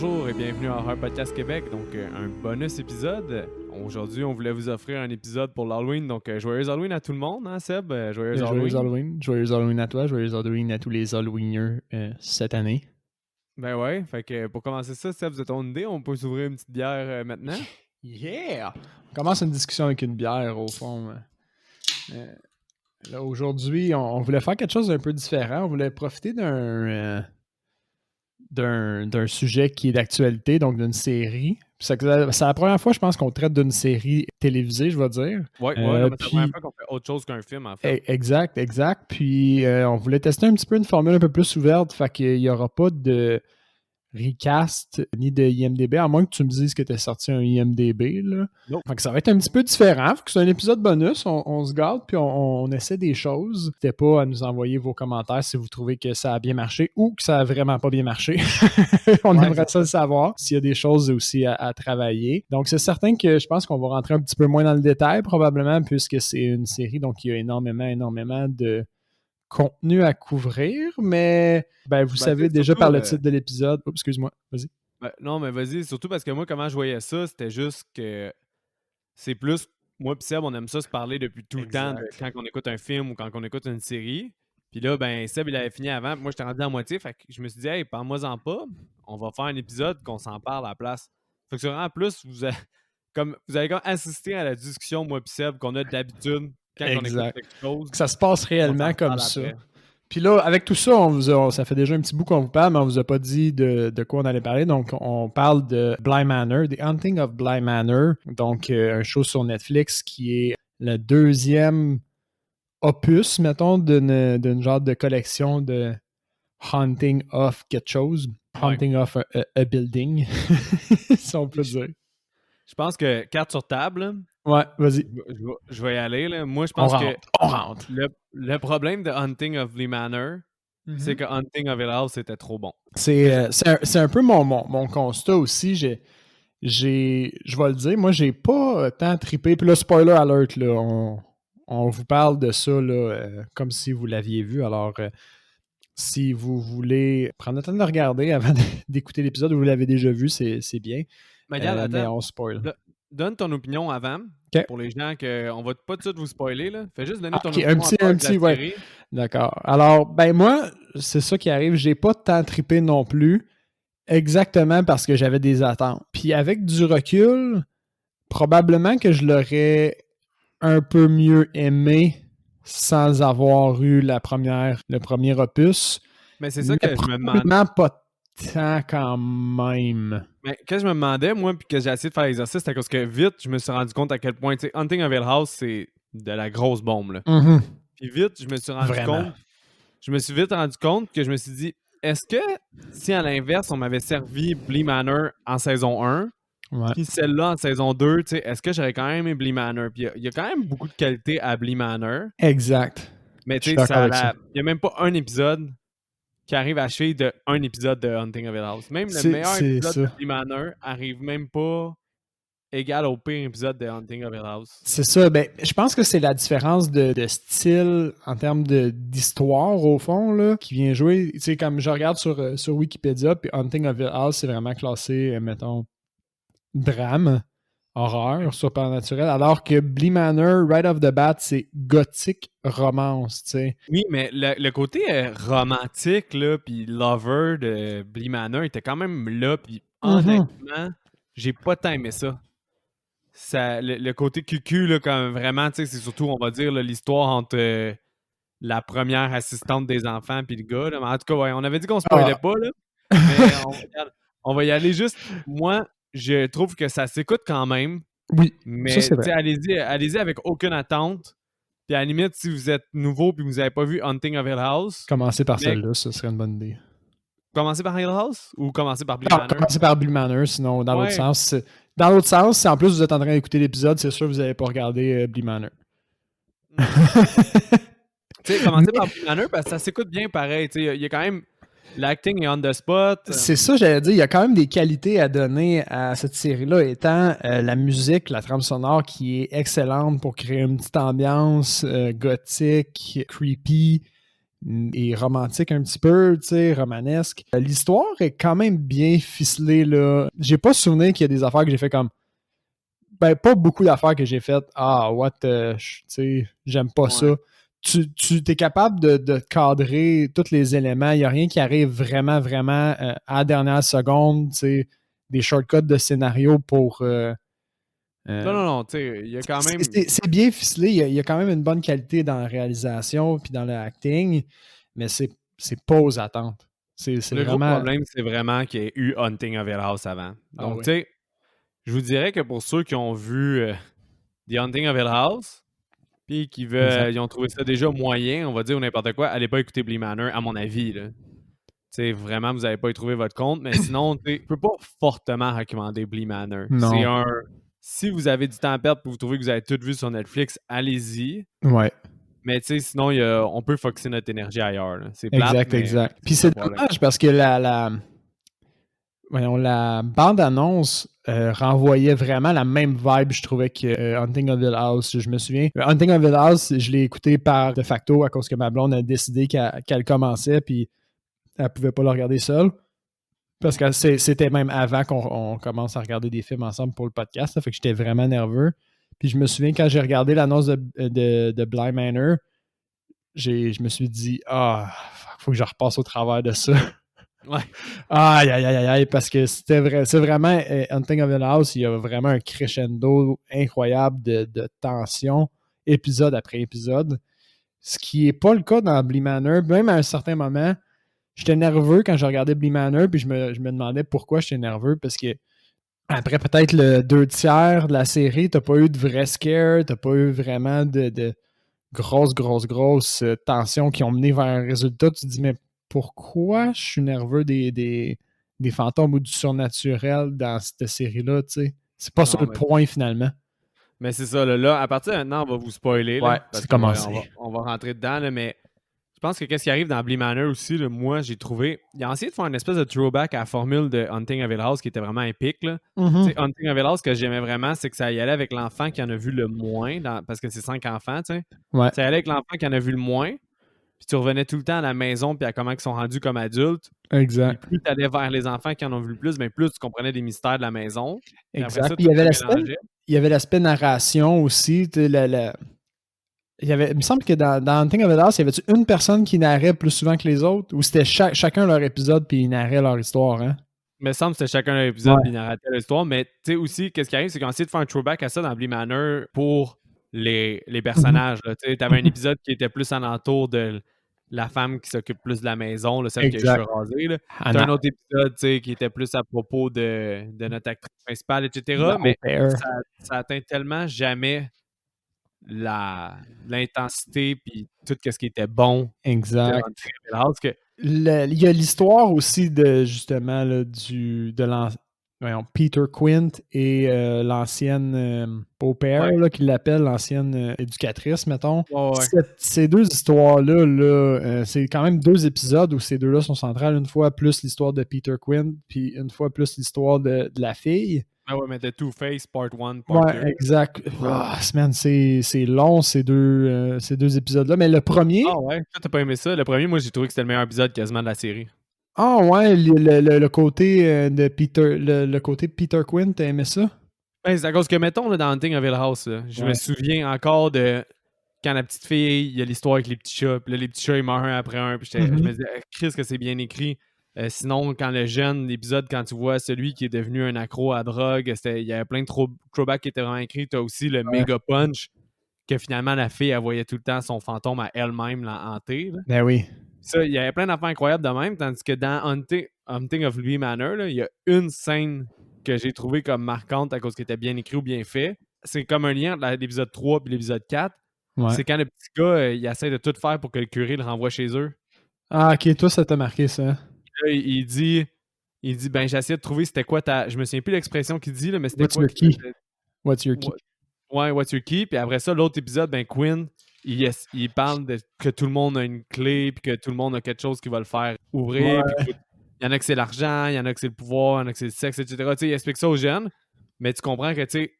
bonjour et bienvenue à Horror Podcast Québec, donc un bonus épisode. Aujourd'hui, on voulait vous offrir un épisode pour l'Halloween, donc joyeux Halloween à tout le monde, hein Seb? Joyeux Joyeux Halloween. Halloween. Joyeux Halloween à toi, joyeux Halloween à tous les Halloweeners cette année. Ben ouais, fait que pour commencer ça, Seb, c'est ton idée, on peut s'ouvrir une petite bière maintenant? Yeah! On commence une discussion avec une bière, au fond. Là, aujourd'hui, on voulait faire quelque chose d'un peu différent. On voulait profiter d'un sujet qui est d'actualité, donc d'une série. C'est la première fois, je pense, qu'on traite d'une série télévisée, je vais dire. Ouais, non, mais c'est la première fois qu'on fait autre chose qu'un film, en fait. Exact. Puis, on voulait tester un petit peu une formule un peu plus ouverte, fait qu'il n'y aura pas de recast ni de IMDb, à moins que tu me dises que tu as sorti un IMDb. Là. Nope. Fait que ça va être un petit peu différent. Fait que c'est un épisode bonus. On se garde puis on essaie des choses. N'hésitez pas à nous envoyer vos commentaires si vous trouvez que ça a bien marché ou que ça a vraiment pas bien marché. On aimerait ça le savoir. S'il y a des choses aussi à travailler. Donc, c'est certain que je pense qu'on va rentrer un petit peu moins dans le détail, probablement, puisque c'est une série, donc il y a énormément de contenu à couvrir, mais vous savez déjà surtout, par le titre de l'épisode. Oups, excuse-moi, vas-y. Non, mais vas-y, surtout parce que moi, comment je voyais ça, c'était juste que c'est plus, moi pis Seb, on aime ça se parler depuis tout le temps de quand on écoute un film ou quand on écoute une série. Puis là, ben Seb, il avait fini avant, puis moi, j'étais rendu à moitié, fait que je me suis dit, hey, parle-moi-en pas, on va faire un épisode qu'on s'en parle à la place. Fait que c'est vraiment plus, vous avez comme assisté à la discussion, moi pis Seb, qu'on a d'habitude quand on écoute quelque chose. Que ça se passe réellement comme ça. Après. Puis là, avec tout ça, ça fait déjà un petit bout qu'on vous parle, mais on vous a pas dit de quoi on allait parler. Donc, on parle de Bly Manor, The Haunting of Bly Manor. Donc, un show sur Netflix qui est le deuxième opus, mettons, d'une genre de collection de Haunting of quelque chose. Haunting of a building, si on peut dire. Je pense que carte sur table. Ouais, vas-y. Je vais y aller. Là. Moi, je pense on rentre. Le problème de Hunting of Bly Manor, c'est que Hunting of Hill House, c'était trop bon. C'est un peu mon constat aussi. Je vais le dire, moi, j'ai pas tant trippé. Puis là, spoiler alert, là, on vous parle de ça là, comme si vous l'aviez vu. Alors, si vous voulez prendre le temps de le regarder avant d'écouter l'épisode ou vous l'avez déjà vu, c'est bien. Mais regarde, mais on spoil. Donne ton opinion avant. Okay. Pour les gens on va pas tout de suite vous spoiler. Là. Fais juste donner ton opinion. Un petit, ouais. D'accord. Alors, moi, c'est ça qui arrive. J'ai pas tant trippé non plus. Exactement parce que j'avais des attentes. Puis avec du recul, probablement que je l'aurais un peu mieux aimé sans avoir eu le premier opus. Mais c'est ça que je me demandais. Pas tant quand même. Mais quand je me demandais, moi, puis que j'ai essayé de faire l'exercice, c'était parce que vite, je me suis rendu compte à quel point, tu sais, Hunting of Hill House, c'est de la grosse bombe, là. Mm-hmm. Puis vite, je me suis vite rendu compte que je me suis dit, est-ce que si à l'inverse, on m'avait servi Bly Manor en saison 1, puis celle-là en saison 2, tu sais, est-ce que j'aurais quand même aimé Bly Manor? Puis il y a quand même beaucoup de qualité à Bly Manor. Exact. Mais tu sais, il n'y a même pas un épisode qui arrive à achever d'un épisode de Hunting of Hill House. Même le meilleur épisode de Bly Manor arrive même pas égal au pire épisode de Hunting of Hill House. C'est ça. Je pense que c'est la différence de style en termes d'histoire, au fond, là, qui vient jouer. Tu sais, comme je regarde sur Wikipédia, puis Hunting of Hill House, c'est vraiment classé, mettons, drame, horreur, surnaturel, alors que Bly Manor, right off the bat, c'est gothique romance, tu sais. Oui, mais le côté romantique, là, puis lover de Bly Manor était quand même là, puis honnêtement, j'ai pas tant aimé ça. Le côté cucu, là, comme vraiment, tu sais, c'est surtout, on va dire, là, l'histoire entre la première assistante des enfants puis le gars, là. Mais en tout cas, ouais, on avait dit qu'on spoilait pas, là. Mais on va y aller juste. Moi, je trouve que ça s'écoute quand même. Oui, mais ça, c'est vrai. Allez-y avec aucune attente. Puis à la limite, si vous êtes nouveau puis vous n'avez pas vu Hunting of Hill House... Commencez par celle-là, ce serait une bonne idée. Commencer par Hill House ou commencer par Bly Manor? Commencez par Bly Manor, sinon dans l'autre sens. Dans l'autre sens, si en plus vous êtes en train d'écouter l'épisode, c'est sûr que vous n'avez pas regardé Bly Manor. Tu sais, commencer par Bly Manor parce que ça s'écoute bien pareil. Il y a quand même... L'acting est on the spot. C'est ça, j'allais dire. Il y a quand même des qualités à donner à cette série-là, étant la musique, la trame sonore qui est excellente pour créer une petite ambiance gothique, creepy. et romantique un petit peu, tu sais, romanesque. L'histoire est quand même bien ficelée, là. J'ai pas souvenir qu'il y a des affaires que j'ai fait comme... Ben, pas beaucoup d'affaires que j'ai faites. Ah, tu sais, j'aime pas ça. Tu es capable de cadrer tous les éléments. Il n'y a rien qui arrive vraiment, vraiment à la dernière seconde. Tu sais, des shortcuts de scénario pour... Non, tu sais, il y a quand même... c'est bien ficelé. Il y a quand même une bonne qualité dans la réalisation puis dans le acting, mais c'est pas aux attentes. C'est Le gros vraiment... problème, c'est vraiment qu'il y ait eu Hunting of Hill House avant. Donc, oui. tu sais, je vous dirais que pour ceux qui ont vu The Hunting of Hill House, puis qui ils ont trouvé ça déjà moyen, on va dire, ou n'importe quoi, allez pas écouter Bly Manor, à mon avis, là. T'sais, vraiment, vous n'avez pas y trouvé votre compte, mais sinon, je peux pas fortement recommander Bly Manor. C'est Non. si vous avez du temps à perdre et vous trouvez que vous avez tout vu sur Netflix, allez-y. Ouais. Mais sinon, on peut focuser notre énergie ailleurs. Là. C'est plate, Exact. mais Puis c'est dommage parce que la bande-annonce renvoyait vraiment la même vibe, je trouvais, que Hunting of Hill House. Je me souviens. Hunting of Hill House, je l'ai écouté par de facto à cause que ma blonde a décidé qu'elle commençait, puis elle pouvait pas le regarder seule. Parce que c'était même avant qu'on commence à regarder des films ensemble pour le podcast. Ça fait que j'étais vraiment nerveux. Puis je me souviens quand j'ai regardé l'annonce de Bly Manor, je me suis dit, faut que je repasse au travers de ça. Ouais. Aïe, parce que c'est vraiment Hunting of Hill House, il y a vraiment un crescendo incroyable de tension, épisode après épisode. Ce qui n'est pas le cas dans Bly Manor. Même à un certain moment, j'étais nerveux quand je regardais Bly Manor, puis je me demandais pourquoi j'étais nerveux, parce que après peut-être le 2/3 de la série, t'as pas eu de vrai scare, t'as pas eu vraiment de grosses tensions qui ont mené vers un résultat. Tu te dis, mais pourquoi je suis nerveux des fantômes ou du surnaturel dans cette série-là, tu sais? C'est pas ça le point, finalement. Mais c'est ça, là, à partir de maintenant, on va vous spoiler. Là, parce c'est commencé. On va rentrer dedans, là, mais je pense que qu'est-ce qui arrive dans Bly Manor aussi, là, moi, j'ai trouvé... Il a essayé de faire une espèce de throwback à la formule de Hunting of Hill House qui était vraiment épique. Là. Hunting of Hill House, ce que j'aimais vraiment, c'est que ça y allait avec l'enfant qui en a vu le moins, parce que c'est 5 enfants, tu sais. Ouais. Ça y allait avec l'enfant qui en a vu le moins, puis tu revenais tout le temps à la maison puis à comment ils sont rendus comme adultes. Exact. Puis plus tu allais vers les enfants qui en ont vu le plus, bien plus tu comprenais des mystères de la maison. Exact. Après ça, puis il y avait l'aspect narration aussi. Il me semble que dans Hunting of Hill House, il y avait une personne qui narrait plus souvent que les autres, ou c'était chacun leur épisode puis ils narraient leur histoire, hein? Il me semble que c'était chacun leur épisode puis ils narraient l'histoire, mais tu sais aussi, qu'est-ce qui arrive, c'est qu'on a essayé de faire un throwback à ça dans Bly Manor pour les personnages. Tu avais un épisode qui était plus alentour de la femme qui s'occupe plus de la maison, là, celle qui a les cheveux rasés. T'as un autre épisode qui était plus à propos de notre actrice principale, etc. Mais ça atteint tellement jamais l'intensité puis tout ce qui était bon. Exact. Que... Il y a l'histoire aussi de justement là, Peter Quint et l'ancienne au-pair qui l'appelle, l'ancienne éducatrice, mettons. Ces deux histoires-là, c'est quand même 2 épisodes où ces deux-là sont centrales. Une fois plus l'histoire de Peter Quint, puis une fois plus l'histoire de la fille. Ah ouais, mais The Two-Face, Part 1, Part 2. Exact. Man, c'est long, ces deux épisodes-là. Mais le premier... Ah ouais? Toi, t'as pas aimé ça? Le premier, moi, j'ai trouvé que c'était le meilleur épisode quasiment de la série. Ah ouais, le côté de Peter... Le côté Peter Quint, t'as aimé ça? Ben, c'est à cause que, mettons, là, dans Hunting of Hill House, là, je me souviens encore de quand la petite fille, il y a l'histoire avec les petits chats, puis là, les petits chats, ils meurent un après un, puis je me disais, Chris, que c'est bien écrit. Sinon, quand le jeune, l'épisode, quand tu vois celui qui est devenu un accro à drogue, il y avait plein de throwbacks qui étaient vraiment écrits. Tu as aussi le méga punch que finalement la fille, elle voyait tout le temps son fantôme à elle-même l'hanter. Ben oui. Ça, il y avait plein d'affaires incroyables de même, tandis que dans Hunting of Bly Manor, il y a une scène que j'ai trouvée comme marquante à cause qu'elle était bien écrit ou bien fait. C'est comme un lien entre l'épisode 3 et l'épisode 4. Ouais. C'est quand le petit gars, il essaie de tout faire pour que le curé le renvoie chez eux. Ah, ok, toi, ça t'a marqué, ça. Là, il dit, ben, j'ai essayé de trouver c'était quoi je me souviens plus l'expression qu'il dit, là, mais c'était quoi? What's your key? Ouais, what's your key? Puis après ça, l'autre épisode, ben, Quinn, il parle de que tout le monde a une clé, puis que tout le monde a quelque chose qui va le faire ouvrir. Puis il y en a que c'est l'argent, il y en a que c'est le pouvoir, il y en a que c'est le sexe, etc. Tu sais, il explique ça aux jeunes, mais tu comprends que, tu sais,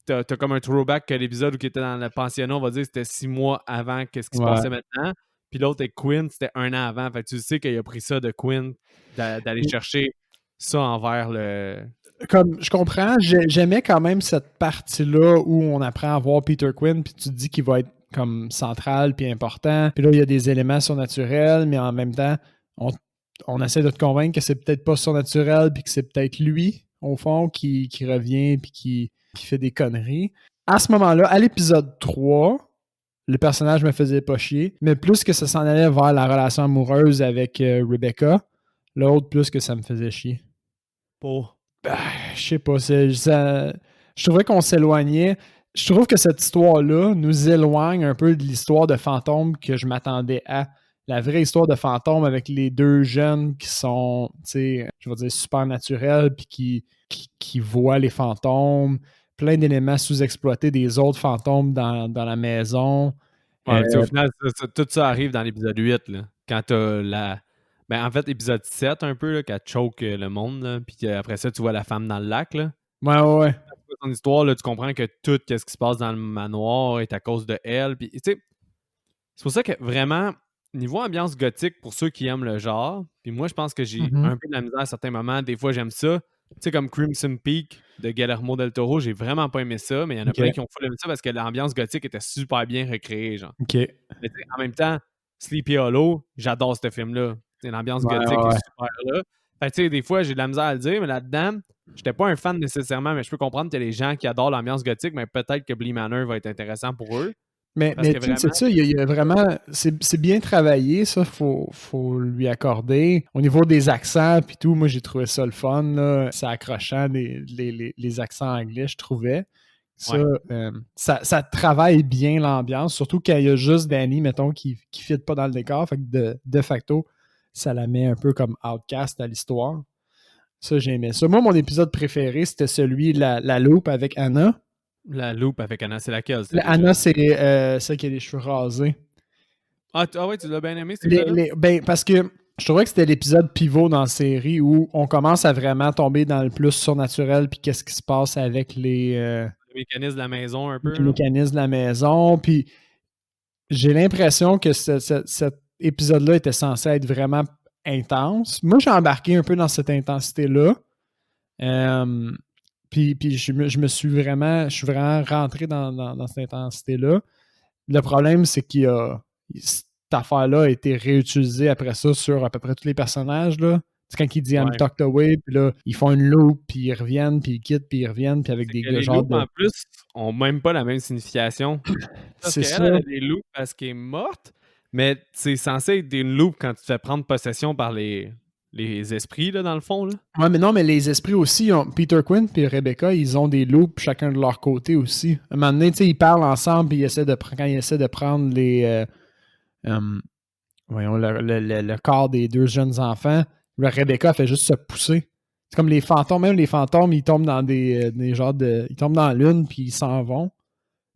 t'as comme un throwback que l'épisode où il était dans le pensionnat, on va dire, c'était 6 mois avant qu'est-ce qui se passait maintenant. puis l'autre avec Quinn, c'était 1 an avant. Fait que tu sais qu'il a pris ça de Quinn, d'aller chercher ça envers le... Comme, je comprends, j'aimais quand même cette partie-là où on apprend à voir Peter Quinn, puis tu te dis qu'il va être comme central puis important. Puis là, il y a des éléments surnaturels, mais en même temps, on essaie de te convaincre que c'est peut-être pas surnaturel, puis que c'est peut-être lui, au fond, qui revient puis qui fait des conneries. À ce moment-là, à l'épisode 3, le personnage me faisait pas chier, mais plus que ça s'en allait vers la relation amoureuse avec Rebecca, l'autre, plus que ça me faisait chier. Pour... Je sais pas, je trouvais qu'on s'éloignait. Je trouve que cette histoire-là nous éloigne un peu de l'histoire de fantôme que je m'attendais à. La vraie histoire de fantôme avec les deux jeunes qui sont, tu sais, je vais dire super naturels, puis qui voient les fantômes, plein d'éléments sous-exploités des autres fantômes dans la maison. Ouais, au final, tout ça arrive dans l'épisode 8, là, quand t'as la... Ben, en fait, épisode 7, un peu, là, qu'elle choke le monde, là, puis après ça, tu vois la femme dans le lac, là. Ouais. Ton histoire, là, tu comprends que tout ce qui se passe dans le manoir est à cause de elle, puis tu sais, c'est pour ça que vraiment, niveau ambiance gothique, pour ceux qui aiment le genre, puis moi, je pense que j'ai un peu de la misère à certains moments, des fois, j'aime ça. Tu sais, comme Crimson Peak de Guillermo del Toro, j'ai vraiment pas aimé ça, mais il y en a plein qui ont full aimé ça parce que l'ambiance gothique était super bien recréée, genre. OK. Mais tu sais, en même temps, Sleepy Hollow, j'adore ce film-là. L'ambiance gothique est super là. Fait que tu sais, des fois, j'ai de la misère à le dire, mais là-dedans, j'étais pas un fan nécessairement, mais je peux comprendre qu'il y a des gens qui adorent l'ambiance gothique, mais peut-être que Bly Manor va être intéressant pour eux. Mais vraiment... c'est ça, il y a vraiment. C'est bien travaillé, ça, faut lui accorder. Au niveau des accents puis tout, moi j'ai trouvé ça le fun. Là. C'est accrochant les accents anglais, je trouvais. Ça travaille bien l'ambiance, surtout quand il y a juste Danny, mettons, qui ne fit pas dans le décor. Fait que de facto, ça la met un peu comme outcast à l'histoire. Ça, j'aimais ça. Moi, mon épisode préféré, c'était celui la loupe avec Anna. La loupe avec Anna, c'est laquelle? Anna, c'est celle qui a les cheveux rasés. Ah ouais, tu l'as bien aimé, c'est ben, parce que je trouvais que c'était l'épisode pivot dans la série où on commence à vraiment tomber dans le plus surnaturel puis qu'est-ce qui se passe avec le mécanisme de la maison un peu. Les mécanismes de la maison. Puis j'ai l'impression que cet épisode-là était censé être vraiment intense. Moi, j'ai embarqué un peu dans cette intensité-là. Puis je suis vraiment rentré dans cette intensité-là. Le problème, c'est cette affaire-là a été réutilisée après ça sur à peu près tous les personnages. Là. C'est quand il dit I'm tucked away, puis là, ils font une loupe, puis ils reviennent, puis ils quittent, puis ils reviennent, puis avec des gars genre en plus, ont même pas la même signification. C'est ça. Elle a des loupes parce qu'elle est morte, mais c'est censé être une loupe quand tu te fais prendre possession par les esprits, là, dans le fond. Là. Ouais, mais non, mais les esprits aussi, Peter Quinn et Rebecca, ils ont des loupes chacun de leur côté aussi. À un moment donné, tu sais, ils parlent ensemble, puis quand ils essaient de prendre voyons, le corps des deux jeunes enfants, Rebecca fait juste se pousser. C'est comme les fantômes, même les fantômes, ils tombent dans des genres de. Ils tombent dans la lune, puis ils s'en vont.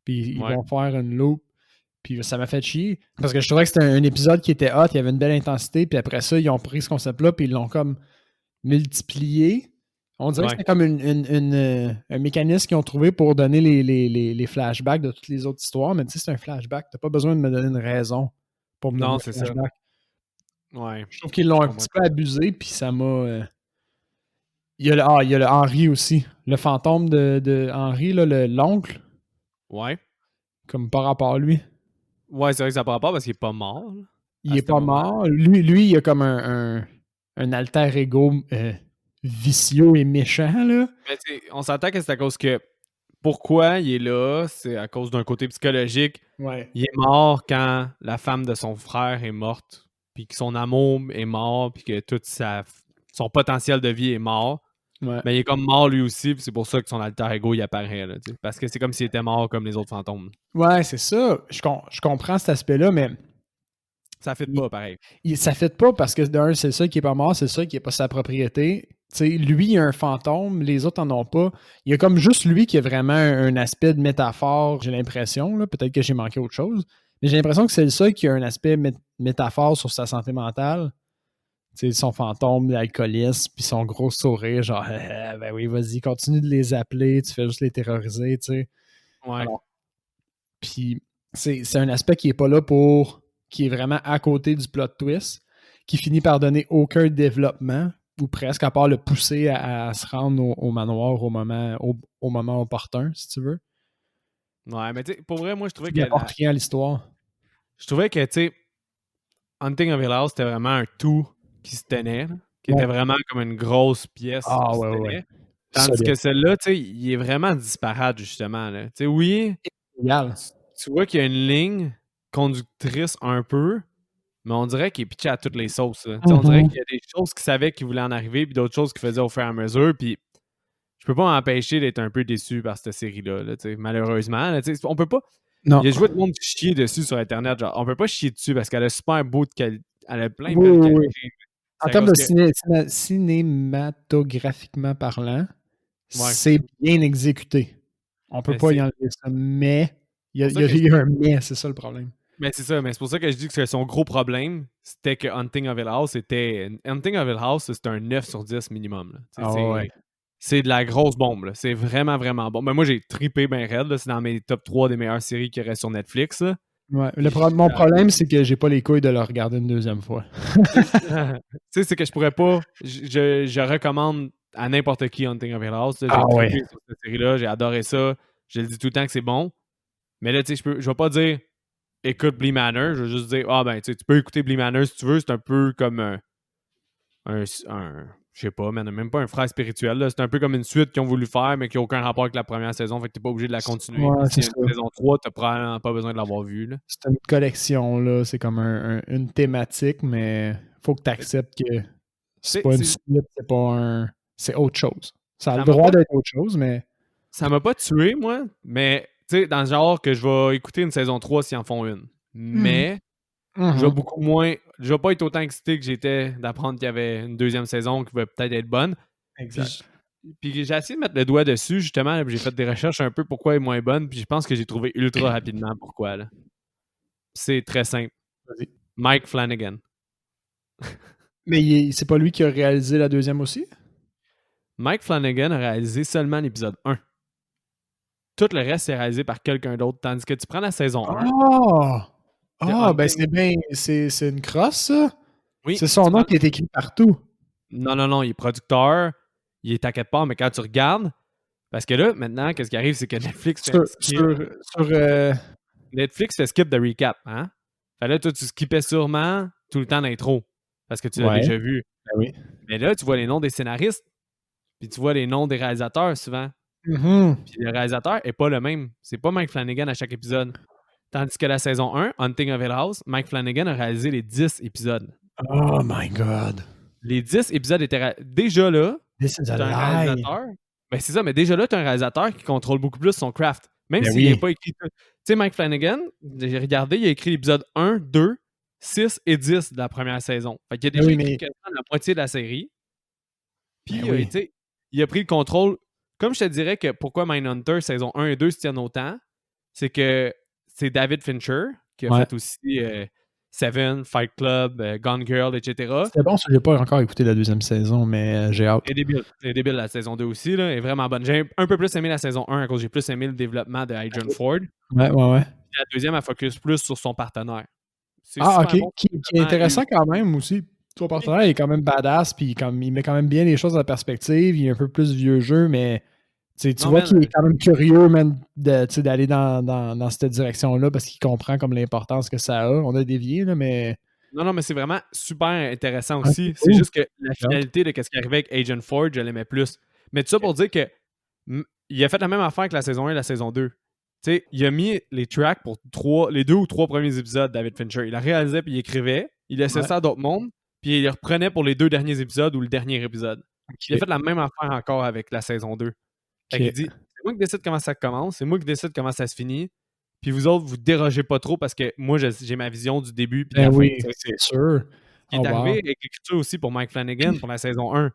Puis ils vont faire une loupe. Puis ça m'a fait chier. Parce que je trouvais que c'était un épisode qui était hot, il y avait une belle intensité, puis après ça, ils ont pris ce concept-là, puis ils l'ont comme multiplié. On dirait que c'était comme un mécanisme qu'ils ont trouvé pour donner les flashbacks de toutes les autres histoires, mais tu sais, c'est un flashback. T'as pas besoin de me donner une raison pour me donner un flashback. Ouais. Je trouve qu'ils l'ont un petit peu abusé, puis ça m'a... Il y a le Henry aussi. Le fantôme de Henry, l'oncle. Ouais. Comme par rapport à lui. Ouais, c'est vrai que ça n'a pas rapport parce qu'il est pas mort. Là, il est pas mort. Lui, il a comme un alter ego vicieux et méchant, là. Mais on s'entend que c'est à cause que pourquoi il est là, c'est à cause d'un côté psychologique. Ouais. Il est mort quand la femme de son frère est morte, puis que son amour est mort, puis que tout son potentiel de vie est mort. Ouais. Mais il est comme mort lui aussi, puis c'est pour ça que son alter ego il apparaît. Là, parce que c'est comme s'il était mort comme les autres fantômes. Ouais, c'est ça. Je comprends cet aspect-là, mais. Ça fit pas pareil. Ça fit pas parce que d'un, c'est ça qui est pas mort, c'est ça qui est pas sa propriété. T'sais, lui, il a un fantôme, les autres en ont pas. Il y a comme juste lui qui a vraiment un aspect de métaphore, j'ai l'impression. Peut-être que j'ai manqué autre chose. Mais j'ai l'impression que c'est le seul qui a un aspect métaphore sur sa santé mentale. T'sais, son fantôme, l'alcoolisme, puis son gros sourire, genre, ben oui, vas-y, continue de les appeler, tu fais juste les terroriser, tu sais. Ouais. Puis c'est un aspect qui est pas là pour qui est vraiment à côté du plot twist, qui finit par donner aucun développement, ou presque, à part le pousser à se rendre au manoir au moment opportun, si tu veux. Ouais, mais tu sais, pour vrai, moi, je trouvais Il n'apporte rien à l'histoire. Je trouvais que, tu sais, Hunting of Hill House, c'était vraiment un tout qui se tenait, là, qui était vraiment comme une grosse pièce qui se tenait. Tandis que celle-là, tu sais, il est vraiment disparate, justement. Tu sais, oui, tu vois qu'il y a une ligne conductrice un peu, mais on dirait qu'il est pitché à toutes les sauces. On dirait qu'il y a des choses qu'il savait qu'il voulait en arriver, puis d'autres choses qu'il faisait au fur et à mesure, puis je peux pas m'empêcher d'être un peu déçu par cette série-là, malheureusement. Là, on peut pas... Non. Il y a joué de monde qui chier dessus sur Internet. Genre, on peut pas chier dessus parce qu'elle a super beau de qualité. Elle a plein de belles qualités. En termes de cinématographiquement parlant, c'est bien exécuté. On peut pas y enlever ça, mais il y a un mais, c'est ça le problème. Mais c'est ça, mais c'est pour ça que je dis que son gros problème, c'était que Hunting of Hill House, c'est un 9 sur 10 minimum. C'est de la grosse bombe. C'est vraiment, vraiment bon. Mais moi, j'ai trippé ben raide. Là. C'est dans mes top 3 des meilleures séries qu'il y aurait sur Netflix. Là. Ouais. Mon problème, c'est que j'ai pas les couilles de le regarder une deuxième fois. Tu sais, c'est que je pourrais pas... Je recommande à n'importe qui Hunting of Hill House. J'ai trippé sur cette série-là. J'ai adoré ça. Je le dis tout le temps que c'est bon. Mais là, tu sais, je vais pas dire écoute Bly Manor. Je vais juste dire tu peux écouter Bly Manor si tu veux. C'est un peu comme un je sais pas, même pas un frère spirituel. Là. C'est un peu comme une suite qu'ils ont voulu faire, mais qui n'a aucun rapport avec la première saison. Fait que t'es pas obligé de la continuer. Si c'est une saison 3, t'as probablement pas besoin de l'avoir vue. C'est une collection, là. C'est comme une thématique, mais faut que tu acceptes que c'est pas une suite, c'est pas un. C'est autre chose. Ça a le droit d'être autre chose, mais. Ça m'a pas tué, moi, mais tu sais, dans le genre que je vais écouter une saison 3 s'ils en font une. Mais je vais beaucoup moins. Je vais pas être autant excité que j'étais d'apprendre qu'il y avait une deuxième saison qui va peut-être être bonne. Exact. Puis j'ai essayé de mettre le doigt dessus, justement. J'ai fait des recherches un peu pourquoi elle est moins bonne. Puis je pense que j'ai trouvé ultra rapidement pourquoi. Là. C'est très simple. Vas-y. Mike Flanagan. Mais c'est pas lui qui a réalisé la deuxième aussi? Mike Flanagan a réalisé seulement l'épisode 1. Tout le reste, c'est réalisé par quelqu'un d'autre. Tandis que tu prends la saison 1. Ben c'est bien. C'est une crosse, ça? Oui. C'est son nom qui est écrit partout. Non, il est producteur. Il est à quelque part, mais quand tu regardes, parce que là, maintenant, qu'est-ce qui arrive, c'est que Netflix Netflix fait skip de recap, hein? Fait là, toi, tu skippais sûrement tout le temps d'intro, parce que tu l'as déjà vu. Ben oui. Mais là, tu vois les noms des scénaristes, puis tu vois les noms des réalisateurs, souvent. Puis le réalisateur est pas le même. C'est pas Mike Flanagan à chaque épisode. Tandis que la saison 1, Hunting of Hill House, Mike Flanagan a réalisé les 10 épisodes. Oh my God! Les 10 épisodes étaient... Déjà là, This is a un réalisateur... Ben c'est ça, mais déjà là, tu as un réalisateur qui contrôle beaucoup plus son craft. Même s'il n'est pas écrit... Tu sais, Mike Flanagan, j'ai regardé, il a écrit l'épisode 1, 2, 6 et 10 de la première saison. Fait qu'il a déjà écrit quasiment la moitié de la série. Puis, tu sais, il a pris le contrôle. Comme je te dirais que pourquoi Mindhunter saison 1 et 2 se tiennent autant, c'est que c'est David Fincher qui a fait aussi Seven, Fight Club, Gone Girl, etc. C'était bon, j'ai pas encore écouté la deuxième saison, mais j'ai hâte. C'est débile la saison 2 aussi, là, est vraiment bonne. J'ai un peu plus aimé la saison 1 à cause j'ai plus aimé le développement de Adrian Ford. Ouais. Puis la deuxième, elle focus plus sur son partenaire. Ok, bon, qui est intéressant quand même aussi. Son partenaire il est quand même badass, puis il met quand même bien les choses en perspective. Il est un peu plus vieux jeu, mais tu vois qu'il est quand même curieux même d'aller dans cette direction-là parce qu'il comprend comme l'importance que ça a. On a dévié, là, mais. Non, mais c'est vraiment super intéressant aussi. C'est juste que la finalité de ce qui arrivait avec Agent Ford, je l'aimais plus. Mais tout ça pour dire que il a fait la même affaire que la saison 1 et la saison 2. T'sais, il a mis les tracks pour les 2 ou 3 premiers épisodes, David Fincher. Il la réalisait puis il écrivait. Il laissait ça à d'autres mondes. Puis il les reprenait pour les 2 derniers épisodes ou le dernier épisode. Il a fait la même affaire encore avec la saison 2. Fait qu'il dit, c'est moi qui décide comment ça commence, c'est moi qui décide comment ça se finit. Puis vous autres, vous dérogez pas trop parce que moi, j'ai ma vision du début. Puis oui, c'est sûr. Il est arrivé avec l'écriture aussi pour Mike Flanagan pour la saison 1.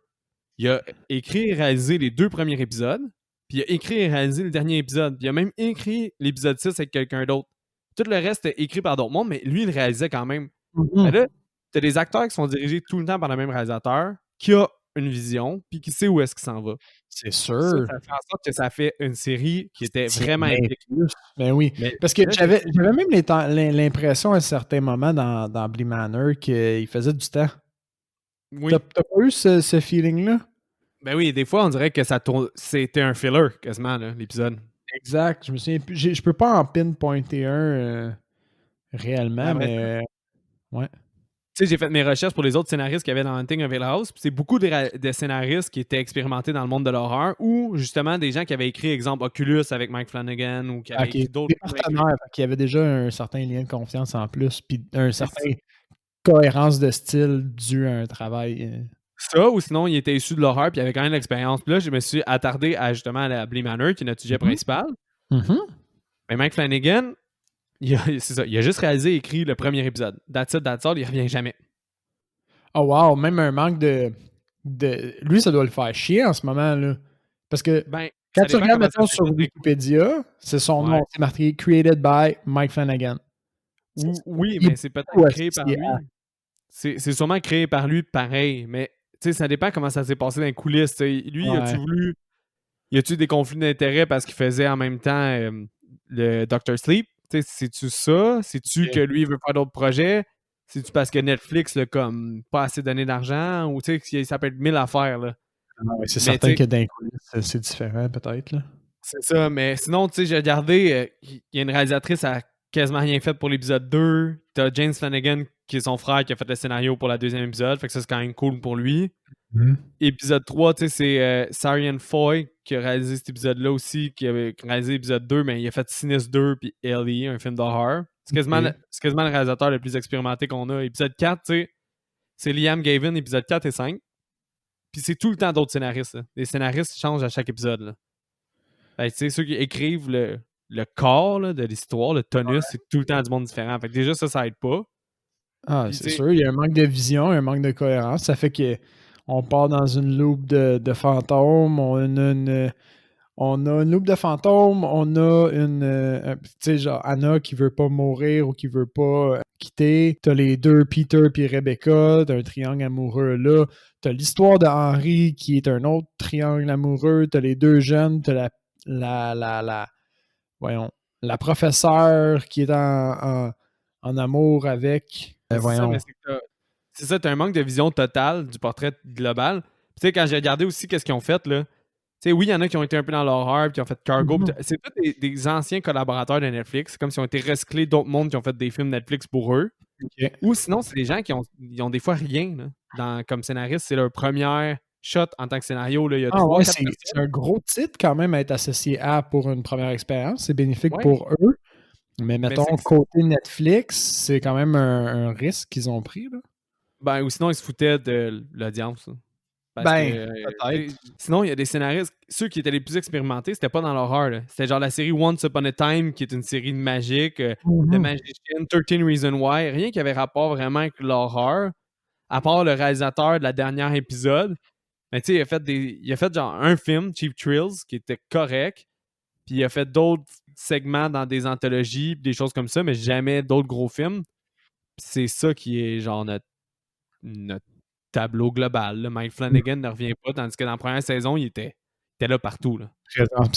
Il a écrit et réalisé les 2 premiers épisodes. Puis il a écrit et réalisé le dernier épisode. Puis il a même écrit l'épisode 6 avec quelqu'un d'autre. Tout le reste est écrit par d'autres mondes, mais lui, il le réalisait quand même. Là, t'as des acteurs qui sont dirigés tout le temps par le même réalisateur, qui a une vision, puis qui sait où est-ce qu'il s'en va. C'est sûr. Ça fait en sorte que ça fait une série qui était C'est vraiment bien épique. plus. Ben oui. Mais Parce que là, j'avais même l'impression à certains moments dans Bly Manor qu'il faisait du temps. oui. T'as pas eu ce feeling-là? Ben oui, des fois, on dirait que c'était un filler, quasiment, là, l'épisode. Exact. Je me souviens plus. Je peux pas en pinpointer un réellement, Après ça, mais ouais. tu sais, j'ai fait mes recherches pour les autres scénaristes qu'il y avait dans Hunting of Hill House. Puis c'est beaucoup de scénaristes qui étaient expérimentés dans le monde de l'horreur ou justement des gens qui avaient écrit, exemple, Oculus avec Mike Flanagan ou qui avaient OK. écrit d'autres. Des partenaires, fait qu'il y avait déjà un certain lien de confiance en plus, puis un certain cohérence de style dû à un travail. Ça, ou sinon, il était issu de l'horreur puis il avait quand même l'expérience. Puis là, je me suis attardé à justement à Bly Manor, qui est notre sujet principal. Mhm. Mais Mike Flanagan, c'est ça, il a juste réalisé et écrit le premier épisode. That's it, that's all, il revient jamais. Oh wow, même un manque de. Lui, ça doit le faire chier en ce moment, là. Parce que Ben, quand ça tu dépend regardes, comment ça mettons, s'est sur fait. Wikipédia, c'est son nom, Ouais. c'est marqué Created by Mike Flanagan. Oui, Il est mais c'est peut-être beaucoup créé par associé lui. à- C'est sûrement créé par lui pareil, mais tu sais, ça dépend comment ça s'est passé dans les coulisses. T'sais. Lui, Ouais. y a-tu des conflits d'intérêts parce qu'il faisait en même temps le Doctor Sleep? Tu sais, c'est-tu ça? C'est-tu Ok. que lui, il veut faire d'autres projets? C'est-tu parce que Netflix l'a comme pas assez donné d'argent? Ou tu sais, ça peut être mille affaires, là. Ah ouais, c'est Mais certain tu sais, que d'un coup, c'est différent, peut-être, là. c'est ça, mais sinon, tu sais, j'ai regardé, il y a une réalisatrice qui a quasiment rien fait pour l'épisode 2. T'as James Flanagan, qui est son frère, qui a fait le scénario pour la deuxième épisode, fait que ça, c'est quand même cool pour lui. Épisode 3, tu sais, c'est Sarian Foy qui a réalisé cet épisode-là aussi, qui avait réalisé l'épisode 2, mais il a fait Sinistre 2 puis Ellie, un film d'horreur. C'est quasiment, Ok. c'est quasiment le réalisateur le plus expérimenté qu'on a. Épisode 4, tu sais, c'est Liam Gavin, épisode 4 et 5. Puis c'est tout le temps d'autres scénaristes. Là. Les scénaristes changent à chaque épisode. Là. Fait que, tu sais, ceux qui écrivent le corps là, de l'histoire, le tonus, c'est tout le temps du monde différent. Fait que déjà, ça aide pas. Ah, Puis, c'est tu sais, sûr, il y a un manque de vision, un manque de cohérence. Ça fait que on part dans une loupe de fantômes, on a une loupe de fantômes, on a tu sais, genre Anna qui veut pas mourir ou qui veut pas quitter. T'as les deux, Peter puis Rebecca, t'as un triangle amoureux là. T'as l'histoire de Henry qui est un autre triangle amoureux. T'as les deux jeunes, t'as voyons, la professeure qui est en amour avec. mais c'est ça, Voyons. mais c'est ça, t'as un manque de vision totale du portrait global. Puis, tu sais, quand j'ai regardé aussi qu'est-ce qu'ils ont fait, là, tu sais, oui, il y en a qui ont été un peu dans l'horreur, puis qui ont fait Cargo. Mhm. C'est tous des anciens collaborateurs de Netflix. C'est comme s'ils ont été recyclés d'autres mondes qui ont fait des films Netflix pour eux. Ok. Ou sinon, c'est des gens ils ont des fois rien comme scénariste. C'est leur première shot en tant que scénario. Là. Il y a Ah trois, ouais, quatre c'est personnes. un gros titre quand même à être associé à pour une première expérience. C'est bénéfique Ouais, pour eux. Mais mais mettons, côté Netflix, c'est quand même un risque qu'ils ont pris. Là. ben, ou sinon, ils se foutaient de l'audience. Là. Parce que Ben, peut-être. sinon, il y a des scénaristes, ceux qui étaient les plus expérimentés, c'était pas dans l'horreur. Là. C'était genre la série Once Upon a Time, qui est une série de magique, The Mhm. Magician, 13 Reasons Why, rien qui avait rapport vraiment avec l'horreur, à part le réalisateur de la dernière épisode. Mais tu sais, il a fait genre un film, Cheap Thrills, qui était correct, puis il a fait d'autres segments dans des anthologies, pis des choses comme ça, mais jamais d'autres gros films. Pis c'est ça qui est genre notre tableau global. Là. Mike Flanagan ne revient pas, tandis que dans la première saison, il était là partout. Là. Présent. Puis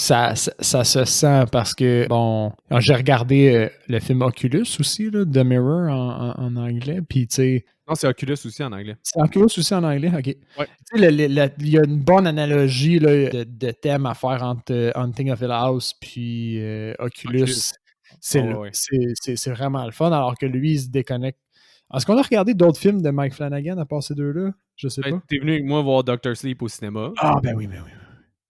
ça se sent parce que, bon, j'ai regardé le film Oculus aussi, là, The Mirror en anglais. Puis, tu sais, Non, c'est Oculus aussi en anglais. c'est Oculus aussi en anglais, ok. Ouais. Tu sais, il y a une bonne analogie là, de thème à faire entre Hunting of Hill House puis Oculus. Oculus. C'est Oh, là. ouais. C'est vraiment le fun, alors que lui, il se déconnecte. Est-ce qu'on a regardé d'autres films de Mike Flanagan à part ces deux-là? Je sais pas. T'es venu avec moi voir Doctor Sleep au cinéma. Ah, ben oui, ben oui.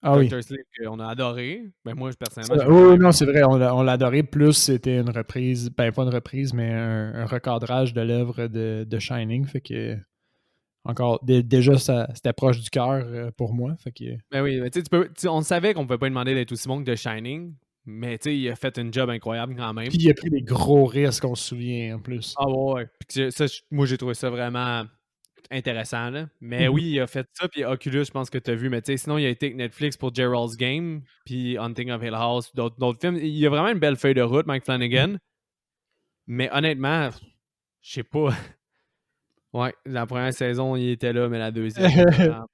Ah oui. Doctor Sleep, qu'on a adoré. Ben moi, personnellement, j'ai Oui, vraiment non, aimé. c'est vrai, on l'a adoré. Plus c'était une reprise, ben pas une reprise, mais un recadrage de l'œuvre de Shining. Fait que, encore, déjà, c'était proche du cœur pour moi. Fait que, Ben oui, mais tu sais, on savait qu'on ne pouvait pas lui demander d'être aussi bon que The Shining, mais tu sais, il a fait un job incroyable quand même. puis il a pris des gros risques, on se souvient en plus. Ah ouais. Puis moi, j'ai trouvé ça vraiment intéressant. Là. Mais Mhm. oui, il a fait ça, puis Oculus, je pense que tu as vu. Mais tu sais, sinon, il a été avec Netflix pour Gerald's Game, puis Hunting of Hill House, d'autres films. Il a vraiment une belle feuille de route, Mike Flanagan. Mais honnêtement, je sais pas. Ouais, la première saison, il était là, mais la deuxième, vraiment pas.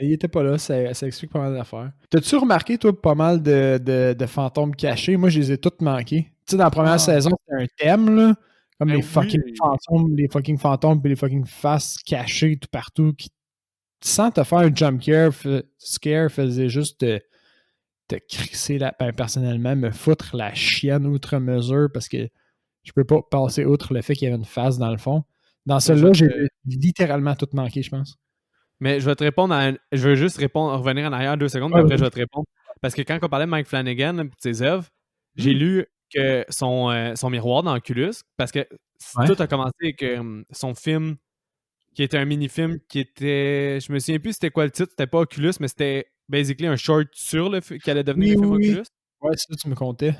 Il était pas là, ça explique pas mal d'affaires. T'as-tu remarqué, toi, pas mal de fantômes cachés? Moi, je les ai toutes manqués. Tu sais, dans la première saison, c'était un thème, là. Comme Ben les fucking fantômes puis les fucking faces cachées tout partout qui, sans te faire un jump scare, faisait juste te crisser ben, personnellement, me foutre la chienne outre mesure parce que je peux pas passer outre le fait qu'il y avait une face dans le fond. Dans celui-là, j'ai littéralement tout manqué, je pense. Mais je vais te répondre je veux juste revenir en arrière 2 secondes, puis après je vais te répondre. Parce que quand on parlait de Mike Flanagan et de ses œuvres, j'ai lu que son miroir dans Oculus, parce que tout a commencé avec son film, qui était un mini-film qui était. Je me souviens plus c'était quoi le titre, c'était pas Oculus, mais c'était basically un short sur le qui allait devenir un film Oculus. Ouais, c'est ça, tu me comptais.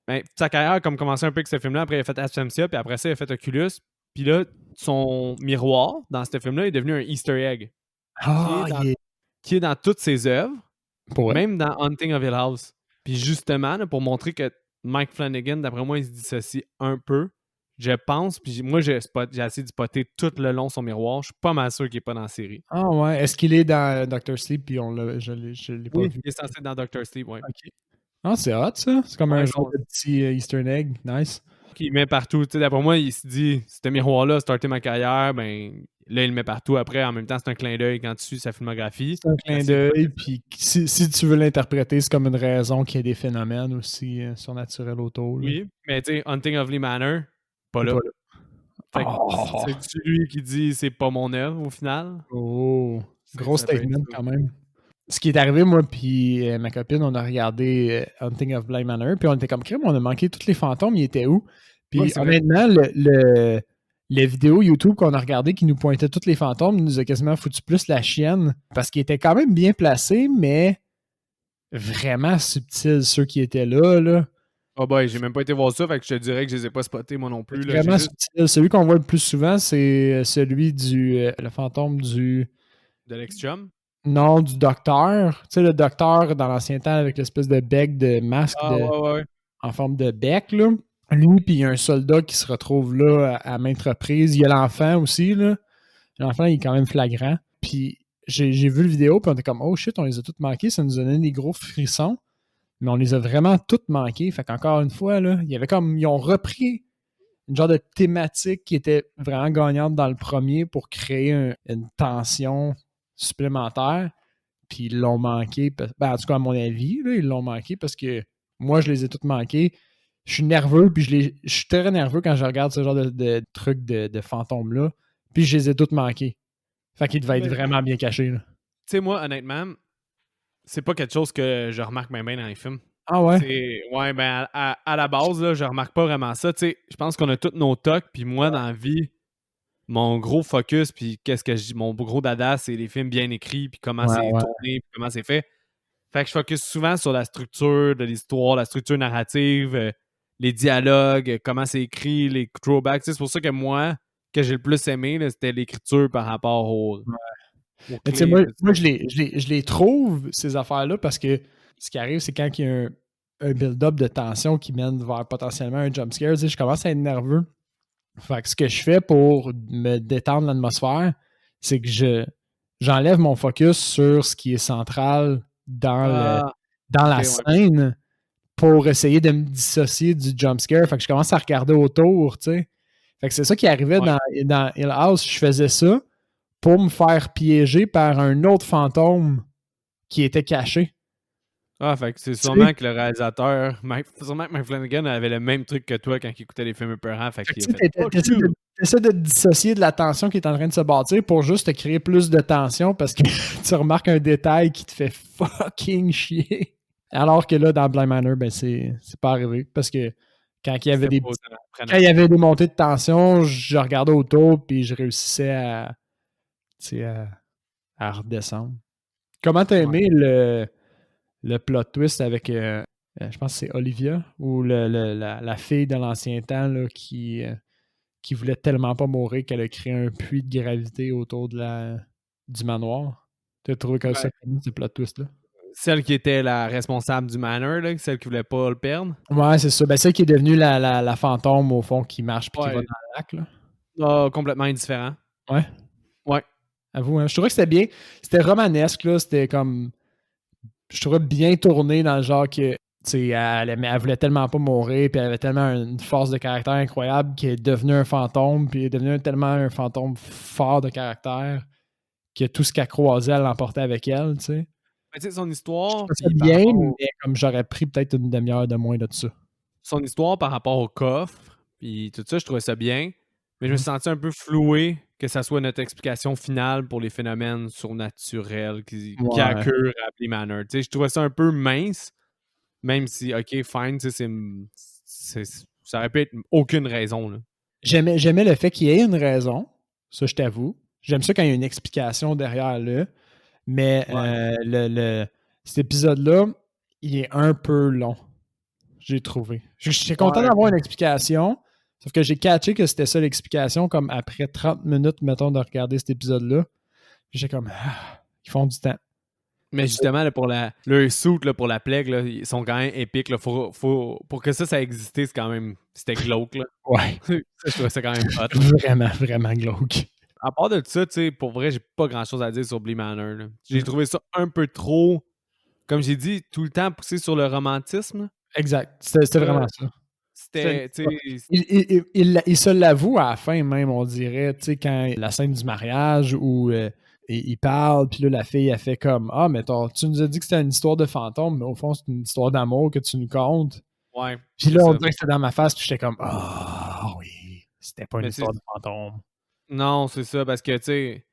Ben, sa carrière a comme commencé un peu avec ce film-là, après il a fait Absentia, puis après ça, il a fait Oculus. Puis là, son miroir dans ce film-là est devenu un Easter egg. Qui est dans toutes ses œuvres, même dans Haunting of Hill House. Puis justement, là, pour montrer que Mike Flanagan, d'après moi, il se dissocie un peu. Je pense, puis moi, j'ai essayé de spotter tout le long son miroir. Je suis pas mal sûr qu'il n'est pas dans la série. Ah ouais. Est-ce qu'il est dans Dr. Sleep, puis je l'ai pas vu? Il est censé être dans Dr. Sleep, oui. OK. Ah, c'est hot, ça. C'est comme un genre de petit Easter egg. Nice. Qu'il met partout. D'après moi, il se dit, ce miroir-là a starté ma carrière, ben là, il le met partout. Après, en même temps, c'est un clin d'œil quand tu suis sa filmographie. C'est un clin d'œil, puis si tu veux l'interpréter, c'est comme une raison qu'il y ait des phénomènes aussi surnaturels autour. Là. Oui, mais tu sais, Haunting of Lee Manor, pas là. C'est lui qui dit c'est pas mon œuvre au final. Oh, gros statement quand même. Ce qui est arrivé, moi puis ma copine, on a regardé Haunting of Bly Manor, puis on était comme crème, on a manqué tous les fantômes, ils étaient où? Puis honnêtement, les vidéos YouTube qu'on a regardées qui nous pointaient tous les fantômes nous a quasiment foutu plus la chienne, parce qu'ils étaient quand même bien placés, mais vraiment subtils ceux qui étaient là. Oh boy, j'ai même pas été voir ça, fait que je te dirais que je les ai pas spotés moi non plus. Là, vraiment subtil. Celui qu'on voit le plus souvent, c'est celui le fantôme du... De l'ex-chum? Non, du docteur. Tu sais, le docteur dans l'ancien temps avec l'espèce de bec de masque en forme de bec, là. Lui, puis il y a un soldat qui se retrouve là à maintes reprises. Il y a l'enfant aussi, là. L'enfant, il est quand même flagrant. Puis j'ai vu le vidéo, puis on était comme, oh shit, on les a toutes manquées. Ça nous donnait des gros frissons. Mais on les a vraiment toutes manquées. Fait qu'encore une fois, là, il y avait comme, ils ont repris une genre de thématique qui était vraiment gagnante dans le premier pour créer une tension supplémentaire. Puis ils l'ont manqué. En tout cas, à mon avis, là, ils l'ont manqué parce que moi, je les ai toutes manquées. Je suis nerveux, puis je suis très nerveux quand je regarde ce genre de trucs de fantômes-là. Puis je les ai toutes manquées. Fait qu'il devait être vraiment bien caché. Tu sais, moi, honnêtement, c'est pas quelque chose que je remarque bien dans les films. Ah ouais? Ouais, ben à la base, là, je remarque pas vraiment ça. Tu sais, je pense qu'on a tous nos tocs, puis moi, dans la vie, mon gros focus, puis mon gros dada, c'est les films bien écrits, puis comment c'est tourné, puis comment c'est fait. Fait que je focus souvent sur la structure de l'histoire, la structure narrative, les dialogues, comment c'est écrit, les throwbacks. C'est pour ça que moi, que j'ai le plus aimé, là, c'était l'écriture par rapport au... Moi, je les trouve, ces affaires-là, parce que ce qui arrive, c'est quand il y a un build-up de tension qui mène vers potentiellement un jumpscare, je commence à être nerveux. Fait que ce que je fais pour me détendre l'atmosphère, c'est que j'enlève mon focus sur ce qui est central dans la scène pour essayer de me dissocier du jumpscare. Fait que je commence à regarder autour, tu sais. Fait que c'est ça qui arrivait dans Hill House. Je faisais ça pour me faire piéger par un autre fantôme qui était caché. Ah, fait que c'est sûrement que le réalisateur, sûrement que Mike Flanagan avait le même truc que toi quand il écoutait les films épeurants. Fait qu'il a fait t'essaies de te dissocier de la tension qui est en train de se bâtir pour juste te créer plus de tension parce que tu remarques un détail qui te fait fucking chier. Alors que là, dans Bly Manor, ben c'est pas arrivé parce que quand il y avait des montées de tension, je regardais autour puis je réussissais à redescendre. Comment t'as aimé le plot twist avec, je pense que c'est Olivia, ou la fille de l'ancien temps là, qui voulait tellement pas mourir qu'elle a créé un puits de gravité autour du manoir. T'as trouvé comme ça, ce plot twist-là? Celle qui était la responsable du manor, là, celle qui voulait pas le perdre? Ouais, c'est ça. Ben, celle qui est devenue la fantôme, au fond, qui marche puis qui va dans le lac. Là. Ah, complètement indifférent. Ouais? Ouais. Avoue, hein. Je trouvais que c'était bien. C'était romanesque, là. C'était comme... Je trouvais bien tourné dans le genre que... Elle voulait tellement pas mourir, puis elle avait tellement une force de caractère incroyable qu'elle est devenue un fantôme, puis elle est devenue tellement un fantôme fort de caractère que tout ce qu'elle croisait, elle l'emportait avec elle, tu sais. Mais tu sais, son Je histoire, trouvais ça puis par bien, rapport mais comme j'aurais pris peut-être une demi-heure de moins de ça. son histoire par rapport au coffre, puis tout ça, je trouvais ça bien. Mais je me Mhm. suis senti un peu floué que ça soit notre explication finale pour les phénomènes surnaturels qui Ouais. occurrent à Bly Manor. Tu sais, je trouvais ça un peu mince, même si, OK, fine, tu sais, ça aurait pu être aucune raison. Là. J'aimais le fait qu'il y ait une raison, ça je t'avoue. J'aime ça quand il y a une explication derrière là, mais Ouais. cet épisode-là, il est un peu long, j'ai trouvé. J'étais content Ouais. d'avoir une explication, sauf que j'ai catché que c'était ça l'explication, comme après 30 minutes, mettons, de regarder cet épisode-là. J'étais comme, ils font du temps. Mais justement, là, pour le suit là, pour la plague, là, ils sont quand même épiques. Là. Pour que ça existe, c'est quand même. C'était glauque. Là. Ouais, Ça, je trouvais ça quand même hot. Là. vraiment, vraiment glauque. À part de ça, tu sais, pour vrai, j'ai pas grand chose à dire sur Bly Manor. Là. J'ai Mm. trouvé ça un peu trop, comme j'ai dit, tout le temps poussé sur le romantisme. Exact, c'était vraiment ça. C'était, tu sais, Il se l'avoue à la fin même, on dirait, tu sais, quand la scène du mariage où il parle, puis là, la fille, elle fait comme « Ah, mais tu nous as dit que c'était une histoire de fantôme, mais au fond, c'est une histoire d'amour que tu nous contes. » ouais. Puis c'est là, on ça. dirait que c'était dans ma face, puis j'étais comme « Ah, oui, c'était pas une Mais histoire de fantôme. » non, c'est ça, parce que, tu sais,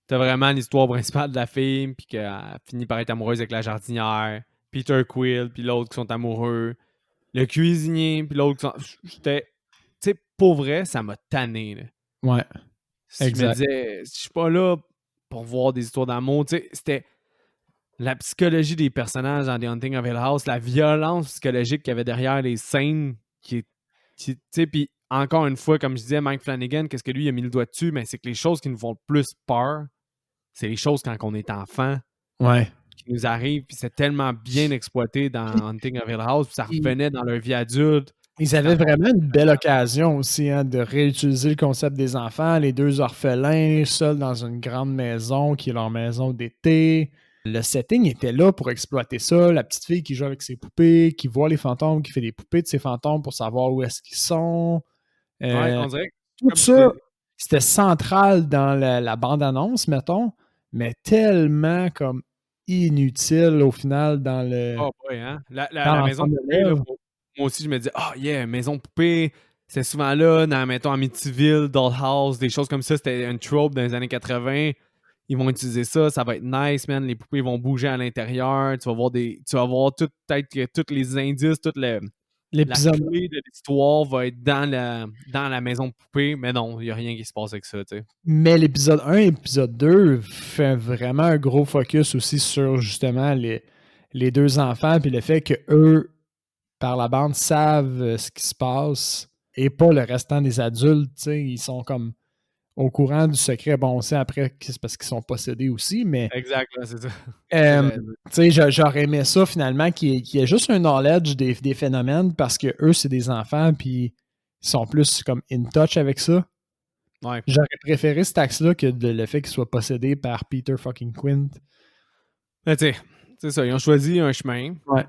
t'as vraiment l'histoire principale de la fille, puis qu'elle finit par être amoureuse avec la jardinière, Peter Quill, puis l'autre qui sont amoureux, le cuisinier, puis l'autre qui sont... J'étais... Tu sais, pour vrai, ça m'a tanné, là. Ouais, Je me exact. disais, je suis pas là pour voir des histoires d'amour, tu sais, c'était la psychologie des personnages dans The Haunting of Hill House, la violence psychologique qu'il y avait derrière les scènes, tu sais, puis encore une fois, comme je disais, Mike Flanagan, qu'est-ce que lui il a mis le doigt dessus, mais c'est que les choses qui nous font le plus peur, c'est les choses quand on est enfant Ouais. qui nous arrivent, puis c'est tellement bien exploité dans Haunting of Hill House, puis ça Ils, revenait dans leur vie adulte. ils avaient vraiment une belle occasion aussi hein, de réutiliser le concept des enfants, les deux orphelins, seuls dans une grande maison qui est leur maison d'été. Le setting était là pour exploiter ça. La petite fille qui joue avec ses poupées, qui voit les fantômes, qui fait des poupées de ses fantômes pour savoir où est-ce qu'ils sont. Ouais, Euh, on dirait que, tout comme tu ça, dis, c'était central dans la bande-annonce, mettons, mais tellement comme inutile au final dans oh boy, hein? dans La maison de l'ensemble de poupée, là, l'œuvre. moi aussi, je me dis, ah, yeah, maison de poupée, c'est souvent là, dans, mettons, Amityville, Dollhouse, des choses comme ça, c'était un trope dans les années 80. Ils vont utiliser ça, ça va être nice, man. Les poupées vont bouger à l'intérieur, tu vas voir tout, peut-être que tous les indices, toute la L'épisode clé de l'histoire va être dans la maison de poupée, mais non, il n'y a rien qui se passe avec ça, tu sais. Mais l'épisode 1 et l'épisode 2 fait vraiment un gros focus aussi sur justement les deux enfants puis le fait que eux, par la bande, savent ce qui se passe et pas le restant des adultes. T'sais. Ils sont comme au courant du secret. Bon, on sait après que c'est parce qu'ils sont possédés aussi, mais Exact, là, c'est ça. euh, j'aurais aimé ça finalement qu'il y ait juste un knowledge des phénomènes parce que eux, c'est des enfants puis ils sont plus comme in touch avec ça. Ouais. J'aurais préféré cet axe-là que le fait qu'il soit possédé par Peter fucking Quint. Mais tu sais, c'est ça, ils ont choisi un chemin. Ouais.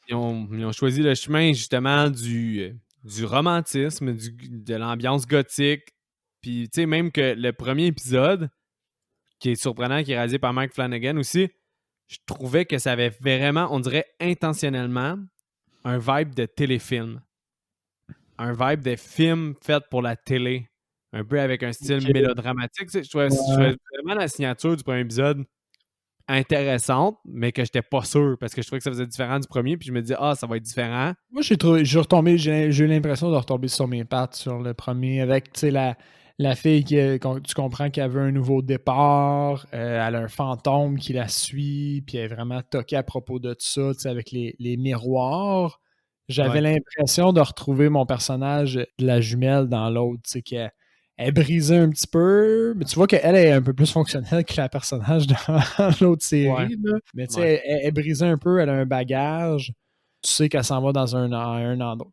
Ils ont choisi le chemin justement du romantisme, de l'ambiance gothique. Puis, tu sais, même que le premier épisode, qui est surprenant, qui est réalisé par Mike Flanagan aussi, je trouvais que ça avait vraiment, on dirait intentionnellement, un vibe de téléfilm. Un vibe de film fait pour la télé. Un peu avec un style Ok. mélodramatique. Tu sais, je trouvais Ouais. vraiment la signature du premier épisode intéressante, mais que j'étais pas sûr parce que je trouvais que ça faisait différent du premier. Puis je me disais, ah, ça va être différent. Moi, j'ai eu l'impression de retomber sur mes pattes sur le premier avec, tu sais, la fille tu comprends qu'elle veut un nouveau départ, elle a un fantôme qui la suit, puis elle est vraiment toquée à propos de ça, tu sais, avec les miroirs. J'avais Ouais. l'impression de retrouver mon personnage de la jumelle dans l'autre, tu sais, qu'elle est brisée un petit peu, mais tu vois qu'elle est un peu plus fonctionnelle que la personnage dans l'autre série, là. Mais tu sais, Ouais. elle est brisée un peu, elle a un bagage. Tu sais qu'elle s'en va dans un endroit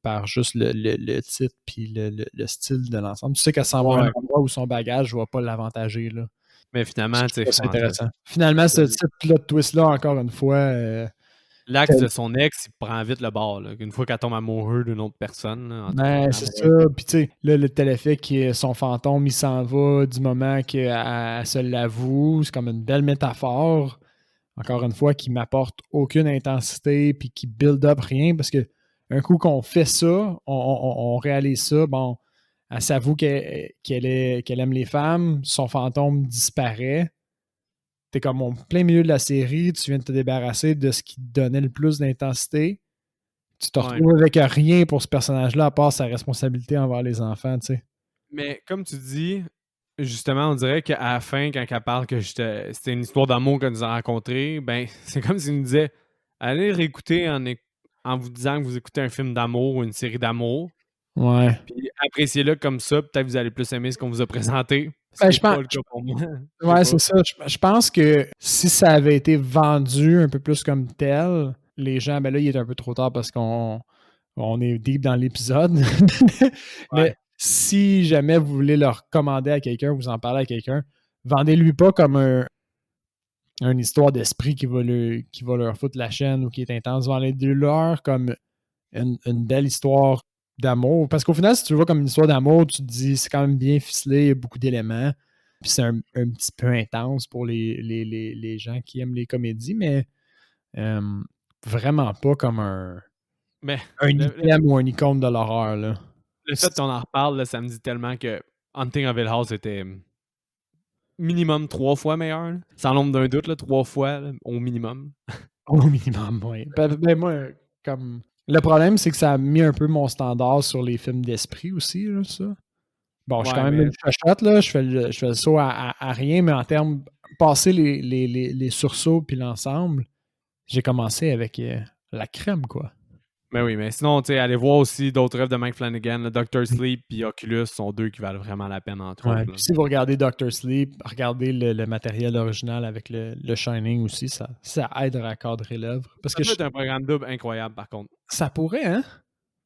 par juste le titre puis le style de l'ensemble. Tu sais qu'elle s'en va à un Ouais. endroit où son bagage ne va pas l'avantager, là. Mais finalement, tu sais, C'est intéressant. Finalement, ce plot twist-là, encore une fois... l'axe de son ex, il prend vite le bord. Là. Une fois qu'elle tombe amoureuse d'une autre personne, là, Ben, c'est ça. Puis, tu sais, là, le tel effet que son fantôme, il s'en va du moment qu'elle se l'avoue. C'est comme une belle métaphore. Encore une fois, qui m'apporte aucune intensité puis qui build up rien. Parce que un coup qu'on fait ça, on réalise ça. Bon, elle s'avoue qu'elle aime les femmes. Son fantôme disparaît. T'es comme au plein milieu de la série. Tu viens de te débarrasser de ce qui te donnait le plus d'intensité. Tu te retrouves avec rien pour ce personnage-là, à part sa responsabilité envers les enfants, tu sais. Mais comme tu dis, justement, on dirait qu'à la fin, quand elle parle que c'était une histoire d'amour qu'elle nous a rencontrée, ben, c'est comme s'il nous disait allez réécouter en vous disant que vous écoutez un film d'amour ou une série d'amour. Ouais. Puis appréciez-le comme ça, peut-être que vous allez plus aimer ce qu'on vous a présenté. Ben, C'est pas le cas pour moi. Ouais, c'est ça. Je pense que si ça avait été vendu un peu plus comme tel, les gens, ben là, il est un peu trop tard parce qu'on est deep dans l'épisode. Mais si jamais vous voulez le recommander à quelqu'un, vous en parlez à quelqu'un, vendez-lui pas comme une histoire d'esprit qui va leur foutre la chaîne ou qui est intense. Vendez-leur comme une belle histoire d'amour. Parce qu'au final, si tu le vois comme une histoire d'amour, tu te dis c'est quand même bien ficelé, il y a beaucoup d'éléments. Puis c'est un petit peu intense pour les gens qui aiment les comédies, mais vraiment pas comme un item ou un icône de l'horreur. Là. Le fait qu'on en reparle, là, ça me dit tellement que Hunting of Hill House était minimum 3 fois meilleur. Là. Sans l'ombre d'un doute, là, 3 fois là, au minimum. Au minimum, oui. Ben, moi, comme. Le problème, c'est que ça a mis un peu mon standard sur les films d'esprit aussi, là, ça. Bon, je suis quand même une chachotte, là. Je fais le saut à rien, mais en termes. Passer les sursauts puis l'ensemble, j'ai commencé avec la crème, quoi. Mais oui, mais sinon, tu sais, allez voir aussi d'autres œuvres de Mike Flanagan. Là, Doctor Sleep et Oculus sont deux qui valent vraiment la peine, entre autres. Là. Si vous regardez Doctor Sleep, regardez le matériel original avec le Shining aussi, ça aide à cadrer l'œuvre. Ça peut être un programme double incroyable, par contre. Ça pourrait, hein?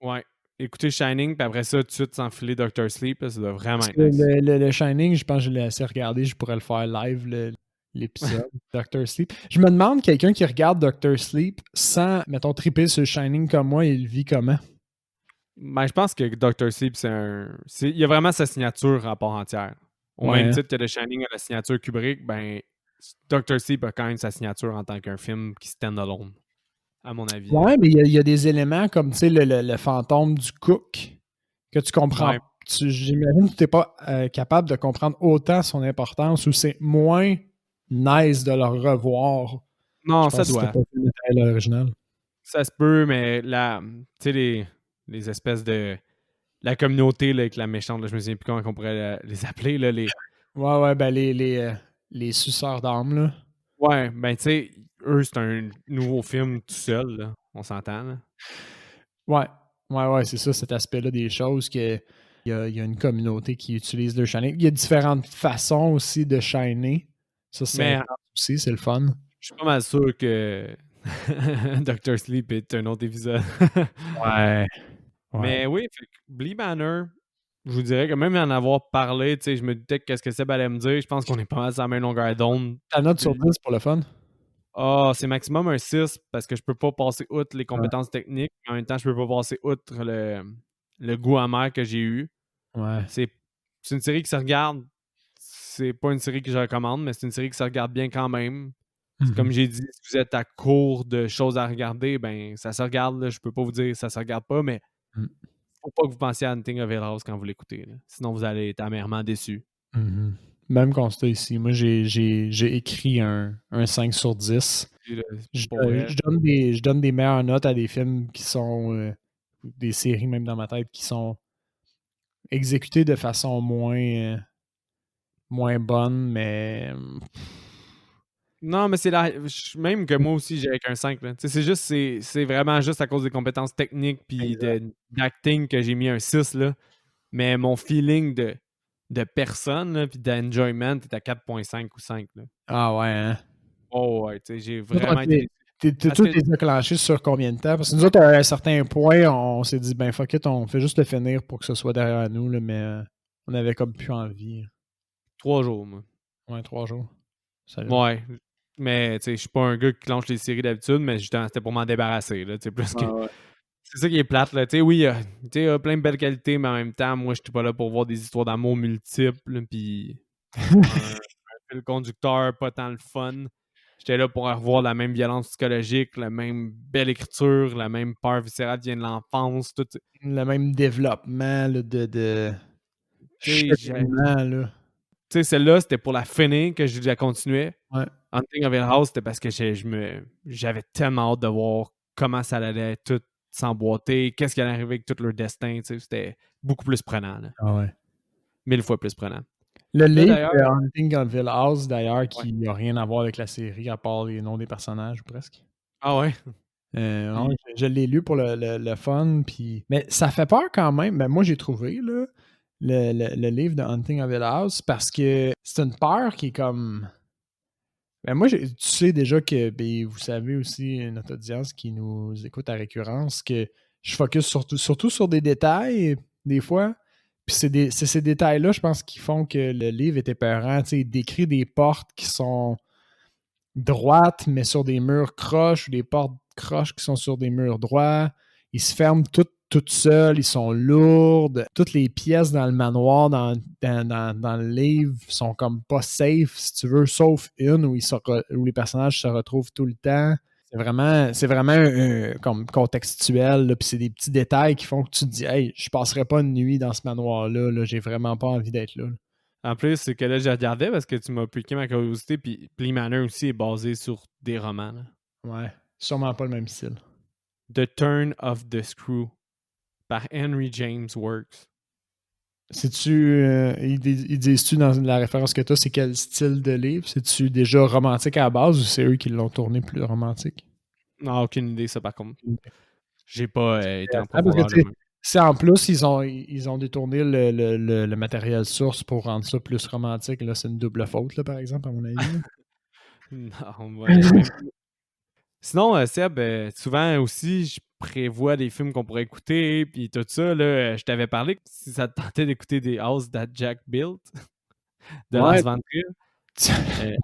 Ouais. Écoutez Shining, puis après ça, tout de suite s'enfiler Doctor Sleep, là, ça doit vraiment être nice. Le Shining, je pense que je l'ai assez regardé, je pourrais le faire live, l'épisode Doctor Sleep. Je me demande, quelqu'un qui regarde Doctor Sleep sans, mettons, triper sur le Shining comme moi, il vit comment? Ben, je pense que Doctor Sleep, il y a vraiment sa signature à part entière. Au même titre que The Shining a la signature Kubrick, ben, Doctor Sleep a quand même sa signature en tant qu'un film qui stand alone, à mon avis. Ouais, mais il y a des éléments comme, tu sais, le fantôme du cook que tu comprends. Ouais. J'imagine que tu n'es pas capable de comprendre autant son importance ou c'est moins nice de le revoir. Non, ça doit. Pas le matériel original. Ça se peut, mais tu sais, les espèces de... La communauté là, avec la méchante, là, je me souviens plus comment on pourrait les appeler. Là, Ouais, ben les suceurs d'âme, là. Ouais, ben tu sais, eux, c'est un nouveau film tout seul, là. On s'entend, là. Ouais, c'est ça, cet aspect-là des choses que il y a une communauté qui utilise le shining. Il y a différentes façons aussi de shiner. Ça, c'est aussi, c'est le fun. Je suis pas mal sûr que Dr. Sleep est un autre épisode. Ouais. Mais oui, Bly Manor, je vous dirais que même en avoir parlé, tu sais, je me disais qu'est-ce que Seb allait me dire. Je pense qu'on est pas mal sur la même longueur d'onde. Ta note sur 10 pour le fun? Ah, c'est maximum un 6 parce que je peux pas passer outre les compétences techniques. En même temps, je peux pas passer outre le goût amer que j'ai eu. Ouais. C'est une série qui se regarde. C'est pas une série que je recommande, mais c'est une série qui se regarde bien quand même. Comme j'ai dit, si vous êtes à court de choses à regarder, ben ça se regarde. Là. Je peux pas vous dire que ça se regarde pas, mais faut pas que vous pensiez à Hunting of Hill House quand vous l'écoutez. Là. Sinon, vous allez être amèrement déçu. Même constat ici. Moi, j'ai écrit un 5 sur 10. Je donne des meilleures notes à des films qui sont des séries même dans ma tête qui sont exécutées de façon moins bonne, mais non, mais c'est même que moi aussi j'ai avec un 5. Là. C'est juste c'est vraiment juste à cause des compétences techniques puis d'acting que j'ai mis un 6 là. Mais mon feeling de personne puis d'enjoyment est à 4.5 ou 5 là. Ah ouais, hein? Oh ouais, tu sais, j'ai vraiment été... Tout est déclenché sur combien de temps? Parce que nous autres, à un certain point, on s'est dit, ben fuck it, on fait juste le finir pour que ce soit derrière nous, là, mais on avait comme plus envie. 3 jours, moi. Ouais, 3 jours. Salut. Ouais. Mais, tu sais, je suis pas un gars qui lance les séries d'habitude, mais justement, c'était pour m'en débarrasser, là, tu sais, plus que... Ouais. C'est ça qui est plate, là. Tu sais, oui, il y a plein de belles qualités, mais en même temps, moi, je suis pas là pour voir des histoires d'amour multiples, puis un fil conducteur pas tant le fun. J'étais là pour revoir la même violence psychologique, la même belle écriture, la même peur viscérale qui vient de l'enfance, tout. Le même développement là, de Tu cheminement, là. sais, celle-là, c'était pour la finir que je la continuais. Ouais. Hunting of Hill House, c'était parce que j'avais tellement hâte de voir comment ça allait tout s'emboîter, qu'est-ce qui allait arriver avec tout leur destin. C'était beaucoup plus prenant. Là. Ah ouais. 1000 fois plus prenant. Le Là, livre d'ailleurs, Hunting of Hill House, d'ailleurs, ouais. qui n'a rien à voir avec la série, à part les noms des personnages, presque. Ah ouais? Non, je l'ai lu pour le fun, puis... Mais ça fait peur quand même. Ben, moi, j'ai trouvé, là, le livre de Hunting of Hill House, parce que c'est une peur qui est comme... Ben moi, tu sais déjà que, ben, vous savez aussi, notre audience qui nous écoute à récurrence, que je focus surtout sur des détails, des fois. Puis c'est ces détails-là, je pense, qui font que le livre est épeurant. Tu sais, il décrit des portes qui sont droites, mais sur des murs croches, ou des portes croches qui sont sur des murs droits. Ils se ferment toutes seules, ils sont lourdes. Toutes les pièces dans le manoir, dans le livre, sont comme pas safe, si tu veux, sauf une où les personnages se retrouvent tout le temps. C'est vraiment comme contextuel, là, puis c'est des petits détails qui font que tu te dis « Hey, je passerai pas une nuit dans ce manoir-là, là, j'ai vraiment pas envie d'être là. » En plus, c'est que là, je regardais parce que tu m'as piqué ma curiosité, puis Bly Manor aussi est basé sur des romans. Là. Ouais, sûrement pas le même style. The Turn of the Screw par Henry James Works. Ils disent-tu dans la référence que tu as, c'est quel style de livre? C'est-tu déjà romantique à la base ou c'est eux qui l'ont tourné plus romantique? Non, aucune idée, ça, par contre. J'ai pas été en Parce profondeur. que, c'est en plus, ils ont détourné le matériel source pour rendre ça plus romantique. Là, c'est une double faute, là, par exemple, à mon avis. Non, ouais, même... Sinon, Seb, souvent aussi, je prévois des films qu'on pourrait écouter, puis tout ça, là, je t'avais parlé que si ça te tentait d'écouter des House That Jack Built de Ouais. Lars von Trier.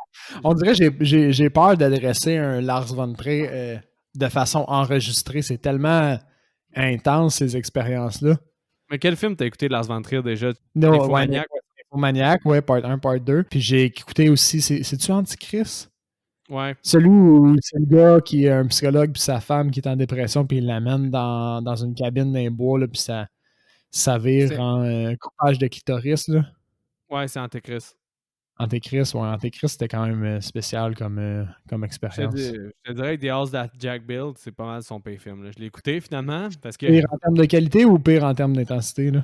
On dirait que j'ai peur d'adresser un Lars von Trier de façon enregistrée. C'est tellement intense, ces expériences-là. Mais quel film t'as écouté de Lars von Trier déjà? Non, Nymphomaniac? Nymphomaniac, ouais, part 1, part 2. Puis j'ai écouté aussi, c'est-tu Antichrist? Ouais. Celui où c'est le gars qui est un psychologue, puis sa femme qui est en dépression, puis il l'amène dans une cabine d'un bois, là, puis ça vire en coupage de clitoris. Là. Ouais, c'est Antéchrist. Antéchrist, ouais, Antéchrist, c'était quand même spécial comme expérience. Je te dirais que The House That Jack Built, c'est pas mal son pire film. Là. Je l'ai écouté finalement parce que. Pire en termes de qualité ou pire en termes d'intensité? Là?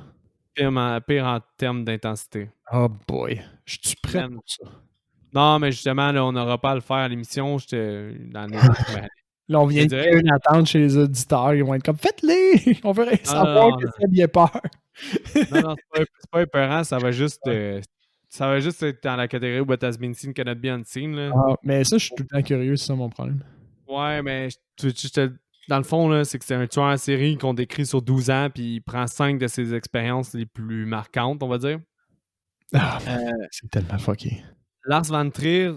Pire en termes d'intensité. Oh boy, je suis prêt pour ça. Non, mais justement, là, on n'aura pas à le faire à l'émission. J'étais dans les. Là, on vient de créer une attente chez les auditeurs. Ils vont être comme faites-les! On veut savoir que c'est bien peur. Non, c'est pas épeurant, ça va juste être dans la catégorie What Has Been Seen Cannot Be Unseen. Là. Ah, mais ça, je suis tout le temps curieux, c'est ça mon problème. Ouais, mais dans le fond, là, c'est que c'est un tueur en série qu'on décrit sur 12 ans, puis il prend 5 de ses expériences les plus marquantes, on va dire. Ah, c'est tellement fucké. Lars von Trier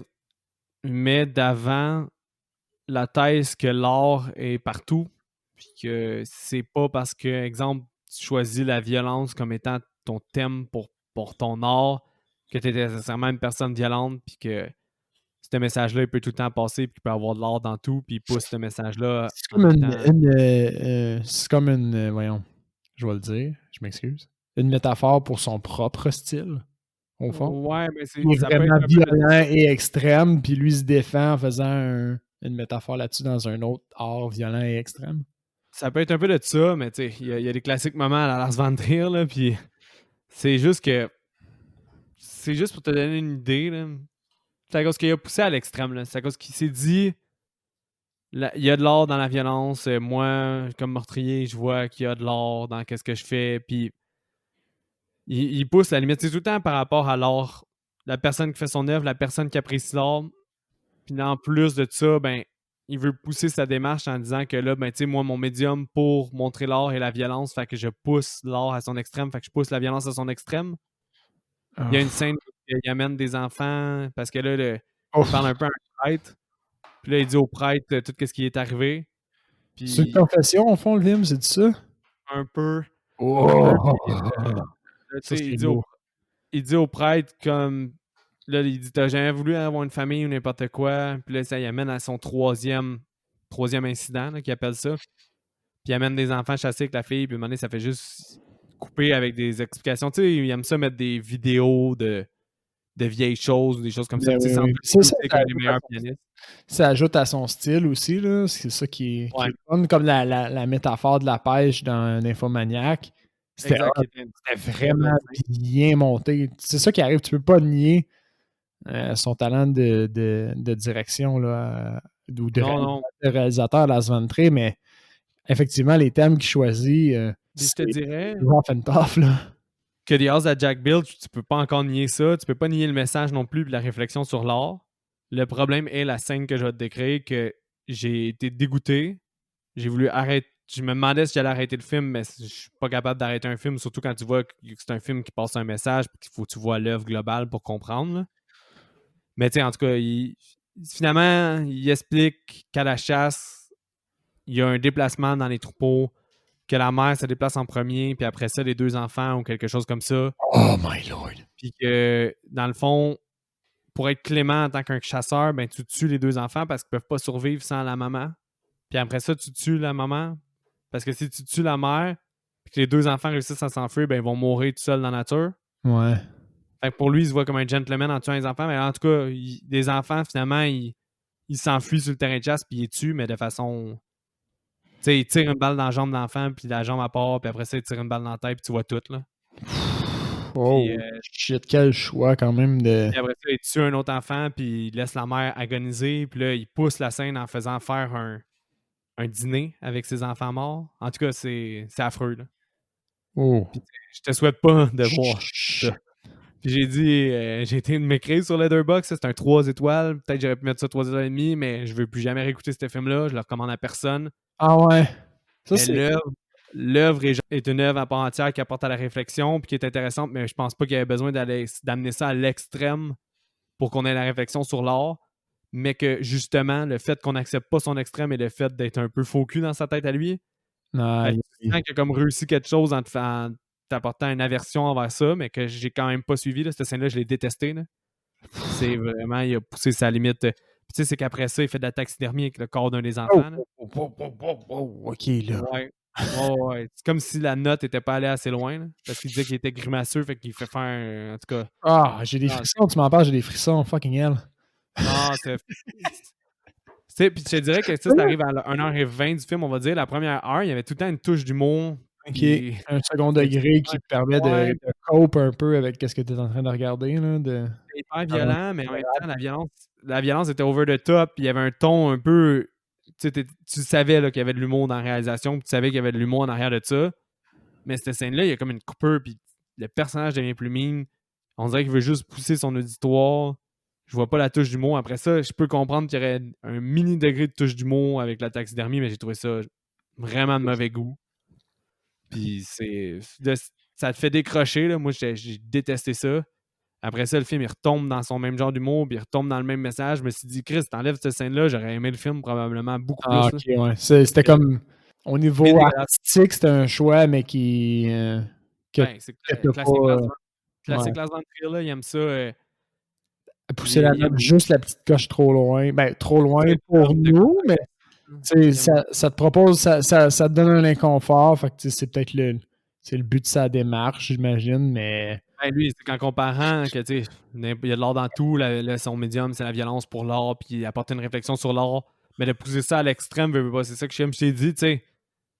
met d'avant la thèse que l'art est partout, puis que c'est pas parce que, exemple, tu choisis la violence comme étant ton thème pour ton art que tu es nécessairement une personne violente, puis que ce message-là, il peut tout le temps passer, puis il peut avoir de l'art dans tout, puis il pousse ce message-là. C'est comme une voyons, je vais le dire, je m'excuse. Une métaphore pour son propre style, au fond. Ouais, mais Il est vraiment violent et extrême, puis lui se défend en faisant une métaphore là-dessus dans un autre art violent et extrême. Ça peut être un peu de ça, mais tu sais, il y a des classiques moments à la Lars von Trier, là, puis c'est juste que... C'est juste pour te donner une idée, là. C'est à cause qu'il a poussé à l'extrême, là. C'est à cause qu'il s'est dit... Il y a de l'art dans la violence. Moi, comme meurtrier, je vois qu'il y a de l'art dans qu'est-ce que je fais, puis... Il pousse la limite. C'est tout le temps par rapport à l'art. La personne qui fait son œuvre, la personne qui apprécie l'art. Puis en plus de ça, ben, il veut pousser sa démarche en disant que là, ben, tu sais, moi, mon médium pour montrer l'art et la violence, fait que je pousse l'art à son extrême, fait que je pousse la violence à son extrême. Il y a une scène où il amène des enfants, parce que là, il parle un peu à un prêtre, puis là, il dit au prêtre tout ce qui est arrivé, C'est une puis confession, au fond, le film, c'est ça? un peu, Oh! puis là, tu Ça, sais, c'est lourd. il dit au prêtre comme, là, il dit, t'as jamais voulu avoir une famille ou n'importe quoi, puis là, ça il amène à son troisième incident, là, qu'il appelle ça. Puis il amène des enfants chasser avec la fille, puis à un moment donné, ça fait juste couper avec des explications. Tu sais, il aime ça mettre des vidéos de vieilles choses, des choses comme ça. Ben Puis tu sais, oui, c'est oui. entre lui, c'est comme les meilleurs pianistes. Ça ajoute à son style aussi, là. C'est ça qui Ouais, est fun. Comme la métaphore de la pêche dans Nymphomaniac. C'était exact. hot. C'était vraiment bien monté. C'est ça qui arrive. Tu peux pas nier son talent de direction là, ou Non. de réalisateur, Lars von Trier, mais effectivement, les thèmes qu'il choisit, Puis je c'est te dirais rough and tough, là. que The House à Jack Bill, tu peux pas encore nier ça. Tu peux pas nier le message non plus, puis la réflexion sur l'art. Le problème est la scène que je vais te décrire, que j'ai été dégoûté. J'ai voulu arrêter. Je me demandais si j'allais arrêter le film, mais je suis pas capable d'arrêter un film, surtout quand tu vois que c'est un film qui passe un message et qu'il faut que tu vois l'œuvre globale pour comprendre. Là. Mais tu sais, en tout cas, finalement, il explique qu'à la chasse, il y a un déplacement dans les troupeaux, que la mère se déplace en premier, puis après ça, les deux enfants ou quelque chose comme ça. Oh my lord! Puis que, dans le fond, pour être clément en tant qu'un chasseur, ben tu tues les deux enfants parce qu'ils peuvent pas survivre sans la maman. Puis après ça, tu tues la maman. Parce que si tu tues la mère, puis que les deux enfants réussissent à s'enfuir, ben ils vont mourir tout seuls dans la nature. Ouais. Fait que pour lui, il se voit comme un gentleman en tuant les enfants. Mais en tout cas, des enfants, finalement, ils s'enfuient sur le terrain de chasse, puis ils les tuent, mais de façon. Tu sais, il tire une balle dans la jambe de l'enfant, puis la jambe à part, puis après ça, il tire une balle dans la tête, puis tu vois tout, là. Oh Puis, shit, quel choix quand même de. puis après ça, il tue un autre enfant, puis il laisse la mère agoniser, puis là, il pousse la scène en faisant faire un dîner avec ses enfants morts. En tout cas, c'est affreux, là. Oh. Puis, je te souhaite pas de voir ça. Puis j'ai dit, j'ai été m'écrire sur Letterboxd, c'est un 3 étoiles. Peut-être que j'aurais pu mettre ça 3 étoiles et demie, mais je veux plus jamais réécouter ce film-là. Je le recommande à personne. Ah ouais. Ça, Mais l'œuvre est une œuvre à part entière qui apporte à la réflexion puis qui est intéressante, mais je pense pas qu'il y avait besoin d'amener ça à l'extrême pour qu'on ait la réflexion sur l'art. Mais que justement, le fait qu'on n'accepte pas son extrême et le fait d'être un peu faux cul dans sa tête à lui, ben, tu sens qu'il a comme réussi quelque chose en t'apportant une aversion envers ça, mais que j'ai quand même pas suivi. Là, cette scène-là, je l'ai détestée. Là. C'est vraiment, il a poussé sa limite. Puis tu sais, c'est qu'après ça, il fait de la taxidermie avec le corps d'un des enfants. Là. OK, là. Ouais. Ouais. C'est comme si la note était pas allée assez loin. Là, parce qu'il disait qu'il était grimaceux, fait qu'il fait faire. En tout cas. Ah, j'ai des frissons, tu m'en parles, j'ai des frissons, fucking hell. Non, puis je te dirais que ça arrive à 1h20 du film, on va dire. La première heure, il y avait tout le temps une touche d'humour. OK. Un second degré qui permet de cope un peu avec ce que tu es en train de regarder. Là, c'est hyper violent, mais en même temps, la violence était over the top. Puis il y avait un ton un peu. Tu savais là, qu'il y avait de l'humour dans la réalisation, puis tu savais qu'il y avait de l'humour en arrière de ça. Mais cette scène-là, il y a comme une coupure, puis le personnage devient plus mine. On dirait qu'il veut juste pousser son auditoire. Je vois pas la touche d'humour. Après ça, je peux comprendre qu'il y aurait un mini degré de touche d'humour avec la taxidermie, mais j'ai trouvé ça vraiment de mauvais goût. Puis ça te fait décrocher. Là. Moi, j'ai détesté ça. Après ça, le film, il retombe dans son même genre d'humour, puis il retombe dans le même message. Je me suis dit, Chris, t'enlèves cette scène-là, j'aurais aimé le film probablement beaucoup plus. OK, ouais. C'était comme, au niveau artistique, c'était un choix, mais qui... c'est classique Lars von Trier, là, il aime ça. Pousser la note juste la petite coche trop loin. Ben, trop loin pour nous, mais ça te propose, ça te donne un inconfort. Fait que c'est peut-être le but de sa démarche, j'imagine, mais... Ben, lui, c'est qu'en comparant que, il y a de l'art dans tout, son médium, c'est la violence pour l'art, puis il apporte une réflexion sur l'art, mais de pousser ça à l'extrême, c'est ça que je t'ai dit, tu sais.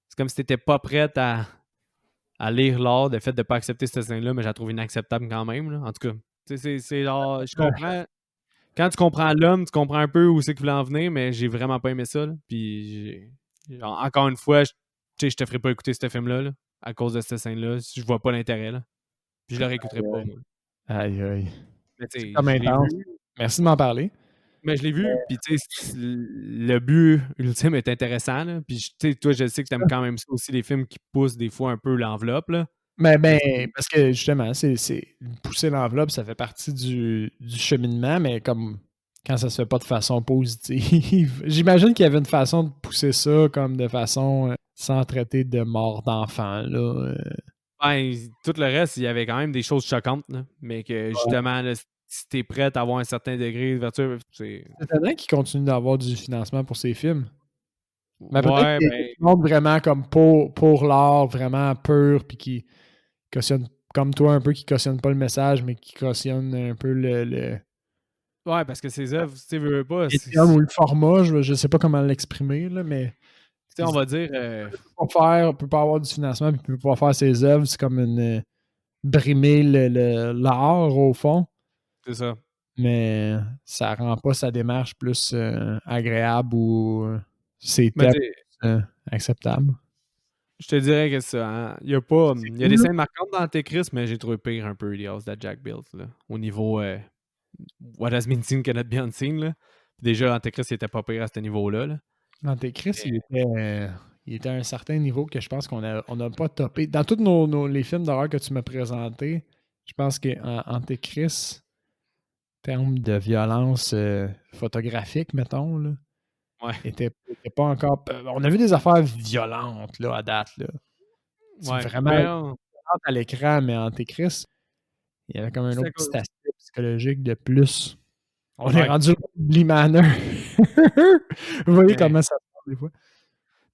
C'est comme si t'étais pas prête à lire l'art, le fait de pas accepter cette scène-là, mais je la trouve inacceptable quand même, là. En tout cas, c'est genre, je comprends. Quand tu comprends l'homme, tu comprends un peu où c'est qu'il voulait en venir, mais j'ai vraiment pas aimé ça, là. Puis, encore une fois, je te ferai pas écouter ce film-là, là, à cause de cette scène-là, si je vois pas l'intérêt, là. Puis je le réécouterai pas, moi. Aïe, aïe. Mais tu sais, comme intense. Merci de m'en parler. Mais je l'ai vu, puis tu sais, le but ultime est intéressant, là. Puis tu sais, toi, je sais que t'aimes quand même ça aussi, les films qui poussent des fois un peu l'enveloppe, là. Ben, parce que justement, c'est pousser l'enveloppe, ça fait partie du cheminement, mais comme quand ça se fait pas de façon positive. J'imagine qu'il y avait une façon de pousser ça comme de façon sans traiter de mort d'enfant, là. Ben, tout le reste, il y avait quand même des choses choquantes, là. Mais que justement, là, si t'es prêt à avoir un certain degré d'ouverture, c'est. C'est étonnant qu'il continue d'avoir du financement pour ses films. Mais peut-être Ouais, qu'il ben. montre vraiment comme pour l'art, vraiment pur, puis qui cautionne, comme toi un peu, qui cautionne pas le message, mais qui cautionne un peu le Ouais, parce que ces œuvres, tu sais, veux pas, médium ou le format, je sais pas comment l'exprimer, là, mais tu sais, on va dire. on peut pas avoir du financement, puis peut pas faire ses œuvres, c'est comme une brimer l'art au fond, C'est ça. mais ça rend pas sa démarche plus agréable ou ses Mais thèmes tu sais, acceptables. je te dirais que ça, hein, il y a pas. C'est Il y a des cool, là. scènes marquantes dans Antéchrist, mais j'ai trouvé pire un peu The House that Jack built, là. Au niveau What has been seen cannot be unseen, là. Déjà, Antéchrist, il était pas pire à ce niveau-là, là. Antéchrist, Mais, il était à un certain niveau que je pense qu'on n'a pas topé. Dans tous les films d'horreur que tu m'as présentés, je pense qu'Antéchrist, en termes de violence photographique, mettons, là, ouais. était pas encore. On a vu des affaires violentes là, à date. Là. C'est Ouais. vraiment Mais violente à l'écran, mais Antéchrist, il y avait comme un c'est autre à petit cause. aspect psychologique de plus. On est Ouais. rendu au Blee Manor. Vous voyez Mais comment ça se passe des fois.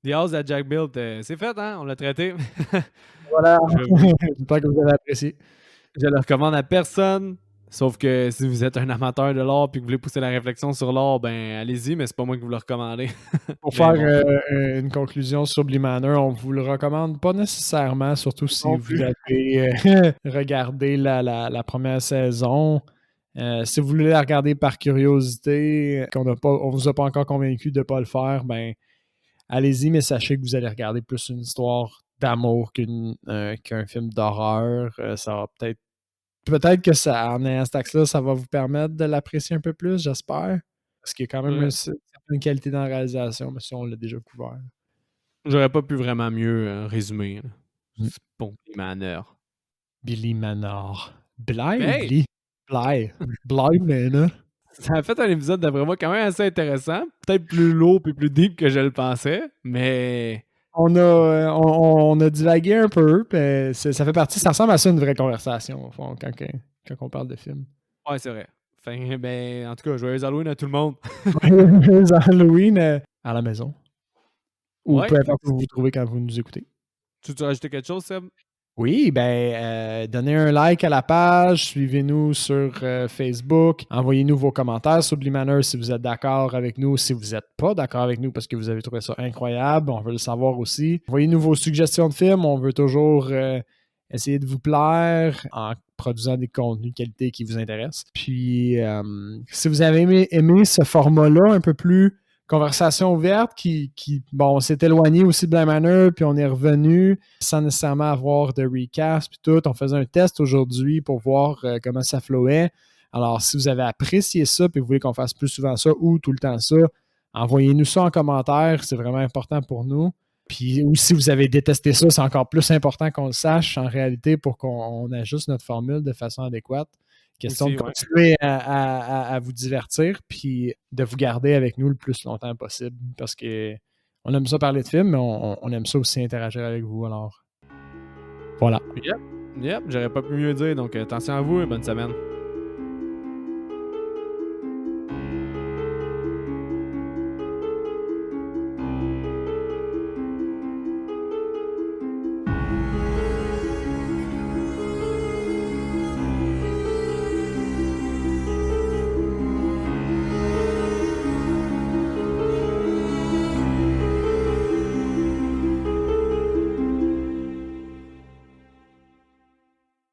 The House that Jack built, c'est fait, hein? On l'a traité. Voilà. Je, J'espère que vous avez apprécié. je le recommande à personne. Sauf que si vous êtes un amateur de l'art et que vous voulez pousser la réflexion sur l'art, ben allez-y, mais c'est pas moi qui vous le recommandez. Pour Mais faire bon, une conclusion sur Blee Manor, on vous le recommande pas nécessairement, surtout si non vous plus. avez regardé la première saison. Si vous voulez la regarder par curiosité, on vous a pas encore convaincu de ne pas le faire, ben allez-y, mais sachez que vous allez regarder plus une histoire d'amour qu'un film d'horreur. Ça va peut-être que ça, en ayant cet axe-là, ça va vous permettre de l'apprécier un peu plus, j'espère. Parce qu'il y a quand même une certaine qualité dans la réalisation, mais ça, on l'a déjà couvert. J'aurais pas pu vraiment mieux résumer, là. Mm. C'est bon, Manor. Billy Manor. Bly ou Mais hey, Bly? Bly. Bly Manor. ça a fait un épisode d'après moi quand même assez intéressant. Peut-être plus lourd et plus deep que je le pensais, mais. On a divagué un peu, puis ça fait partie, ça ressemble à ça une vraie conversation, au fond, quand on parle de film. Ouais, c'est vrai. Fait, ben, en tout cas, joyeux Halloween à tout le monde. Joyeux Halloween à la maison. Ou Ouais. peu importe où vous vous trouvez quand vous nous écoutez. Tu veux rajouter quelque chose, Seb? Oui, ben, donnez un like à la page, suivez-nous sur Facebook, envoyez-nous vos commentaires sur Blee Manor si vous êtes d'accord avec nous, si vous n'êtes pas d'accord avec nous parce que vous avez trouvé ça incroyable, on veut le savoir aussi. Envoyez-nous vos suggestions de films, on veut toujours essayer de vous plaire en produisant des contenus de qualité qui vous intéressent. Puis, si vous avez aimé ce format-là un peu plus conversation ouverte bon, on s'est éloigné aussi de Bly Manor, puis on est revenu sans nécessairement avoir de recast, puis tout. On faisait un test aujourd'hui pour voir comment ça flowait. Alors, si vous avez apprécié ça, puis vous voulez qu'on fasse plus souvent ça ou tout le temps ça, envoyez-nous ça en commentaire, c'est vraiment important pour nous. Puis, ou si vous avez détesté ça, c'est encore plus important qu'on le sache en réalité pour qu'on ajuste notre formule de façon adéquate. Question Aussi, de continuer à vous divertir puis de vous garder avec nous le plus longtemps possible parce que on aime ça parler de films, mais on aime ça aussi interagir avec vous. Alors, voilà. Yep, j'aurais pas pu mieux dire. Donc, attention à vous et bonne semaine.